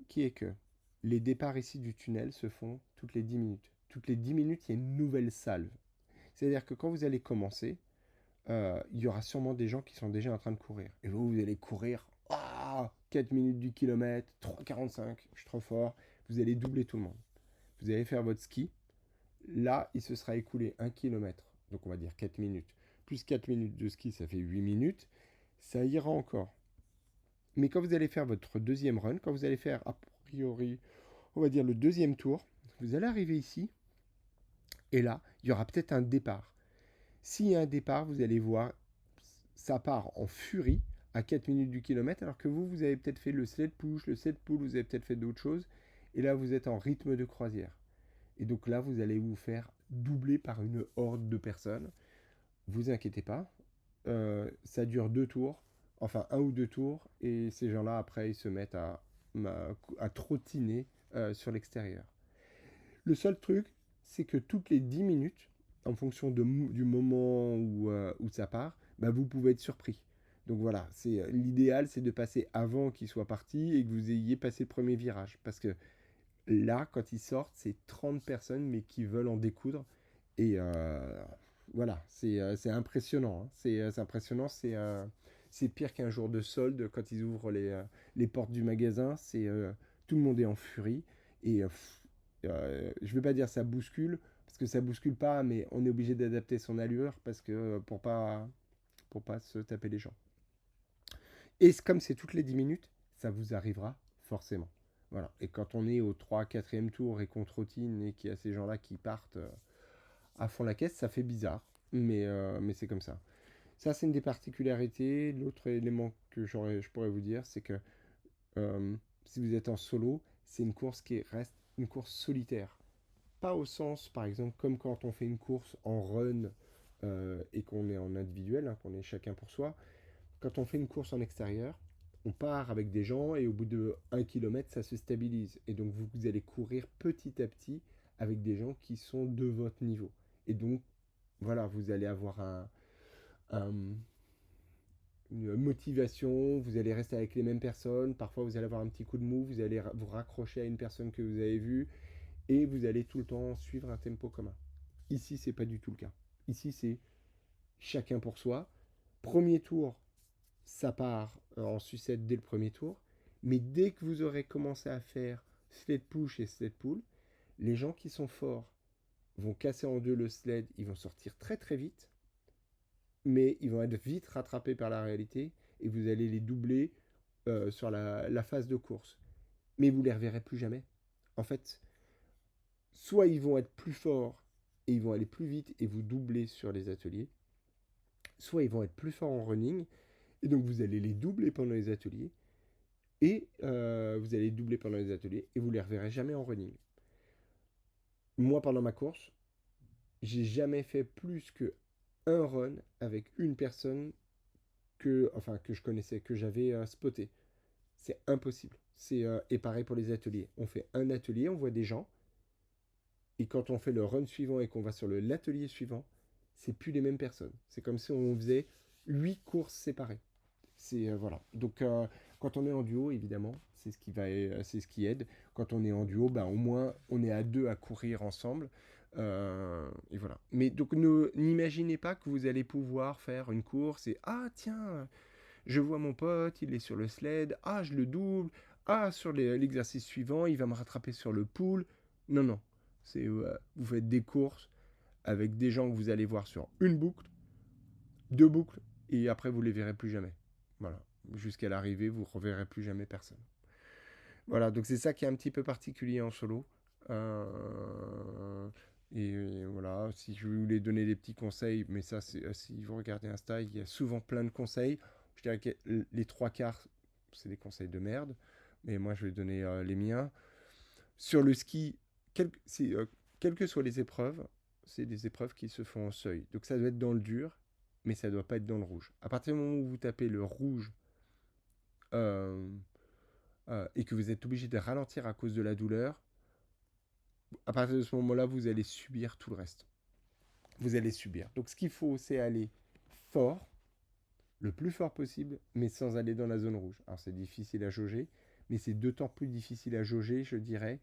Qui est que les départs ici du tunnel se font toutes les 10 minutes. Toutes les 10 minutes, il y a une nouvelle salve. C'est-à-dire que quand vous allez commencer, il y aura sûrement des gens qui sont déjà en train de courir. Et vous allez courir 4 minutes du kilomètre, 3,45, je suis trop fort. Vous allez doubler tout le monde. Vous allez faire votre ski. Là, il se sera écoulé 1 kilomètre. Donc on va dire 4 minutes. Plus 4 minutes de ski, ça fait 8 minutes. Ça ira encore. Mais quand vous allez faire votre deuxième run, quand vous allez faire a priori, on va dire le deuxième tour, vous allez arriver ici, et là, il y aura peut-être un départ. S'il y a un départ, vous allez voir, ça part en furie à 4 minutes du kilomètre, alors que vous avez peut-être fait le sled push, vous avez peut-être fait d'autres choses, et là, vous êtes en rythme de croisière. Et donc là, vous allez vous faire doubler par une horde de personnes. Vous inquiétez pas, ça dure 2 tours, enfin 1 ou 2 tours, et ces gens-là, après, ils se mettent à trottiner sur l'extérieur. Le seul truc, c'est que toutes les 10 minutes, en fonction du moment où ça part, bah, vous pouvez être surpris. Donc voilà, l'idéal, c'est de passer avant qu'il soit parti et que vous ayez passé le premier virage. Parce que là, quand ils sortent, c'est 30 personnes, mais qui veulent en découdre. Et voilà, c'est impressionnant, hein. C'est impressionnant, c'est pire qu'un jour de solde quand ils ouvrent les portes du magasin. Tout le monde est en furie. Et je ne vais pas dire ça bouscule, parce que ça bouscule pas, mais on est obligé d'adapter son allure parce que, pour pas se taper les gens. Et comme c'est toutes les 10 minutes, ça vous arrivera forcément. Voilà. Et quand on est au 3 4e tour et qu'on trottine et qu'il y a ces gens-là qui partent à fond la caisse, ça fait bizarre. Mais c'est comme ça. Ça, c'est une des particularités. L'autre élément que je pourrais vous dire, c'est que euh, si vous êtes en solo, c'est une course qui reste une course solitaire. Pas au sens, par exemple, comme quand on fait une course en run et qu'on est en individuel, hein, qu'on est chacun pour soi. Quand on fait une course en extérieur, on part avec des gens et au bout de 1 kilomètre, ça se stabilise. Et donc, vous allez courir petit à petit avec des gens qui sont de votre niveau. Et donc, voilà, vous allez avoir un- une motivation, vous allez rester avec les mêmes personnes, parfois vous allez avoir un petit coup de mou, vous allez vous raccrocher à une personne que vous avez vue, et vous allez tout le temps suivre un tempo commun. Ici, c'est pas du tout le cas. Ici, c'est chacun pour soi. Premier tour, ça part en sucette dès le premier tour, mais dès que vous aurez commencé à faire sled push et sled pull, les gens qui sont forts vont casser en deux le sled, ils vont sortir très très vite, mais ils vont être vite rattrapés par la réalité et vous allez les doubler sur la phase de course. Mais vous ne les reverrez plus jamais. En fait, soit ils vont être plus forts et ils vont aller plus vite et vous doubler sur les ateliers, soit ils vont être plus forts en running et donc vous allez les doubler pendant les ateliers et vous allez les doubler pendant les ateliers et vous les reverrez jamais en running. Moi, pendant ma course, j'ai jamais fait plus que un run avec une personne que je connaissais, que j'avais spoté. C'est impossible. Et pareil pour les ateliers. On fait un atelier, on voit des gens, et quand on fait le run suivant et qu'on va sur l'atelier suivant, c'est plus les mêmes personnes. C'est comme si on faisait 8 courses séparées. Voilà. Donc quand on est en duo, évidemment, c'est ce qui aide. Quand on est en duo, ben, au moins on est à deux à courir ensemble. Et voilà. Mais donc n'imaginez pas que vous allez pouvoir faire une course et ah tiens, je vois mon pote, il est sur le sled, ah je le double, ah sur l'exercice suivant, il va me rattraper sur le pool. Non, non. Vous faites des courses avec des gens que vous allez voir sur une boucle, 2 boucles, et après vous les verrez plus jamais. Voilà. Jusqu'à l'arrivée, vous ne reverrez plus jamais personne. Voilà, donc c'est ça qui est un petit peu particulier en solo. Et voilà, si je voulais donner des petits conseils, mais ça, si vous regardez Insta, il y a souvent plein de conseils. Je dirais que les 3 quarts, c'est des conseils de merde, mais moi, je vais donner les miens. Sur le ski, quelles que soient les épreuves, c'est des épreuves qui se font en seuil. Donc ça doit être dans le dur, mais ça ne doit pas être dans le rouge. À partir du moment où vous tapez le rouge euh, et que vous êtes obligé de ralentir à cause de la douleur, à partir de ce moment-là, vous allez subir tout le reste. Vous allez subir. Donc ce qu'il faut, c'est aller fort, le plus fort possible, mais sans aller dans la zone rouge. Alors c'est difficile à jauger, mais c'est d'autant plus difficile à jauger, je dirais,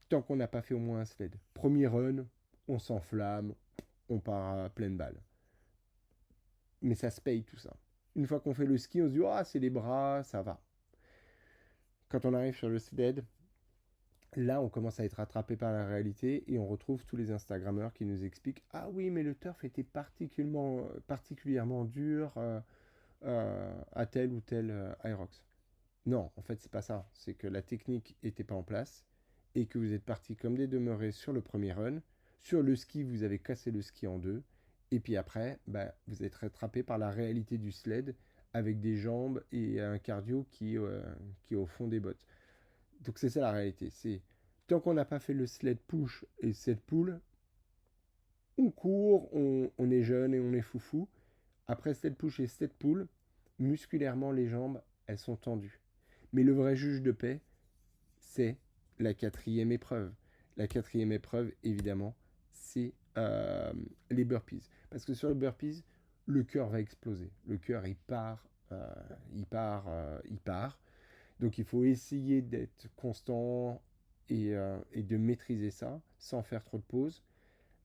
tant qu'on n'a pas fait au moins un sled. Premier run, on s'enflamme, on part à pleine balle. Mais ça se paye tout ça. Une fois qu'on fait le ski, on se dit ah, c'est les bras, ça va. Quand on arrive sur le sled, là, on commence à être rattrapé par la réalité et on retrouve tous les Instagrammeurs qui nous expliquent ah oui, mais le turf était particulièrement dur à tel ou tel Aerox. Non, en fait, c'est pas ça. C'est que la technique n'était pas en place et que vous êtes parti comme des demeurés sur le premier run. Sur le ski, vous avez cassé le ski en deux. Et puis après, bah, vous êtes rattrapé par la réalité du sled avec des jambes et un cardio qui est au fond des bottes. Donc c'est ça la réalité. C'est Tant qu'on n'a pas fait le sled push et sled pull, on court, on est jeune et on est foufou. Après sled push et sled pull, musculairement, les jambes, elles sont tendues. Mais le vrai juge de paix, c'est la quatrième épreuve. La quatrième épreuve, évidemment, c'est les burpees. Parce que sur les burpees, le cœur va exploser. Le cœur, il part, il part. Donc il faut essayer d'être constant et de maîtriser ça sans faire trop de pauses.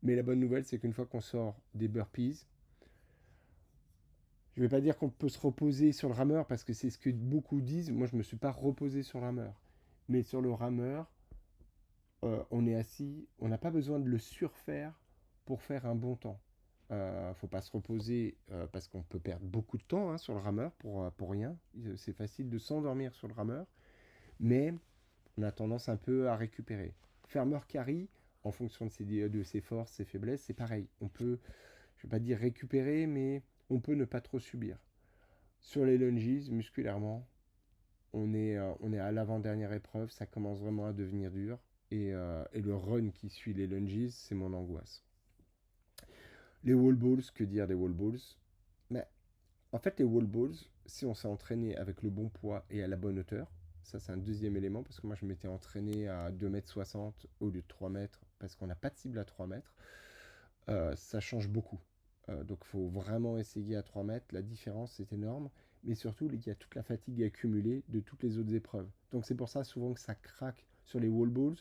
Mais la bonne nouvelle, c'est qu'une fois qu'on sort des burpees, je ne vais pas dire qu'on peut se reposer sur le rameur parce que c'est ce que beaucoup disent. Moi, je ne me suis pas reposé sur le rameur. Mais sur le rameur, on est assis, on n'a pas besoin de le surfaire pour faire un bon temps. Faut pas se reposer parce qu'on peut perdre beaucoup de temps sur le rameur pour rien. C'est facile de s'endormir sur le rameur, mais on a tendance un peu à récupérer. Farmer carry, en fonction de ses forces, ses faiblesses, c'est pareil. On peut, je ne vais pas dire récupérer, mais on peut ne pas trop subir. Sur les lunges, musculairement, on est à l'avant-dernière épreuve, ça commence vraiment à devenir dur. Et le run qui suit les lunges, c'est mon angoisse. Les wall balls, que dire des wall balls? Mais en fait, les wall balls, si on s'est entraîné avec le bon poids et à la bonne hauteur, ça c'est un deuxième élément, parce que moi je m'étais entraîné à 2,60 m au lieu de 3 mètres, parce qu'on n'a pas de cible à 3 mètres, ça change beaucoup. Donc il faut vraiment essayer à 3 mètres, la différence est énorme, mais surtout il y a toute la fatigue accumulée de toutes les autres épreuves. Donc c'est pour ça souvent que ça craque sur les wall balls.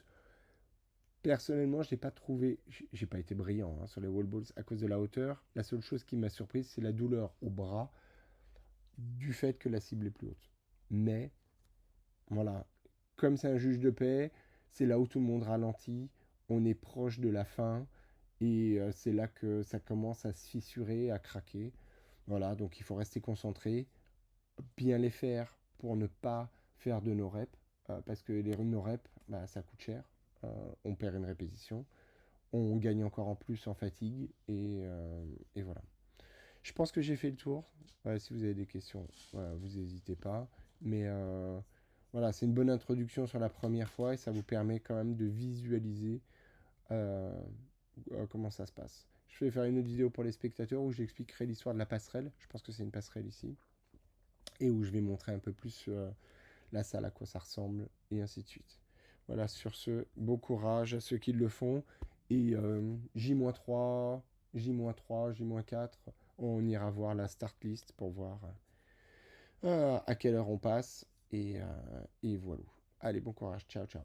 Personnellement, je n'ai pas trouvé, j'ai pas été brillant sur les wall balls à cause de la hauteur. La seule chose qui m'a surprise, c'est la douleur au bras du fait que la cible est plus haute. Mais voilà, comme c'est un juge de paix, c'est là où tout le monde ralentit, on est proche de la fin et c'est là que ça commence à se fissurer, à craquer. Voilà, donc il faut rester concentré, bien les faire pour ne pas faire de no reps, parce que les no reps, bah, ça coûte cher. On perd une répétition, on gagne encore en plus en fatigue et voilà. Je pense que j'ai fait le tour. Si vous avez des questions, voilà, vous n'hésitez pas. Mais voilà, c'est une bonne introduction sur la première fois et ça vous permet quand même de visualiser euh, comment ça se passe. Je vais faire une autre vidéo pour les spectateurs où j'expliquerai l'histoire de la passerelle. Je pense que c'est une passerelle ici. Et où je vais montrer un peu plus la salle, à quoi ça ressemble, et ainsi de suite. Voilà, sur ce, bon courage à ceux qui le font. Et J-3, J-3, J-4, on ira voir la start list pour voir à quelle heure on passe. Et voilà. Allez, bon courage. Ciao, ciao.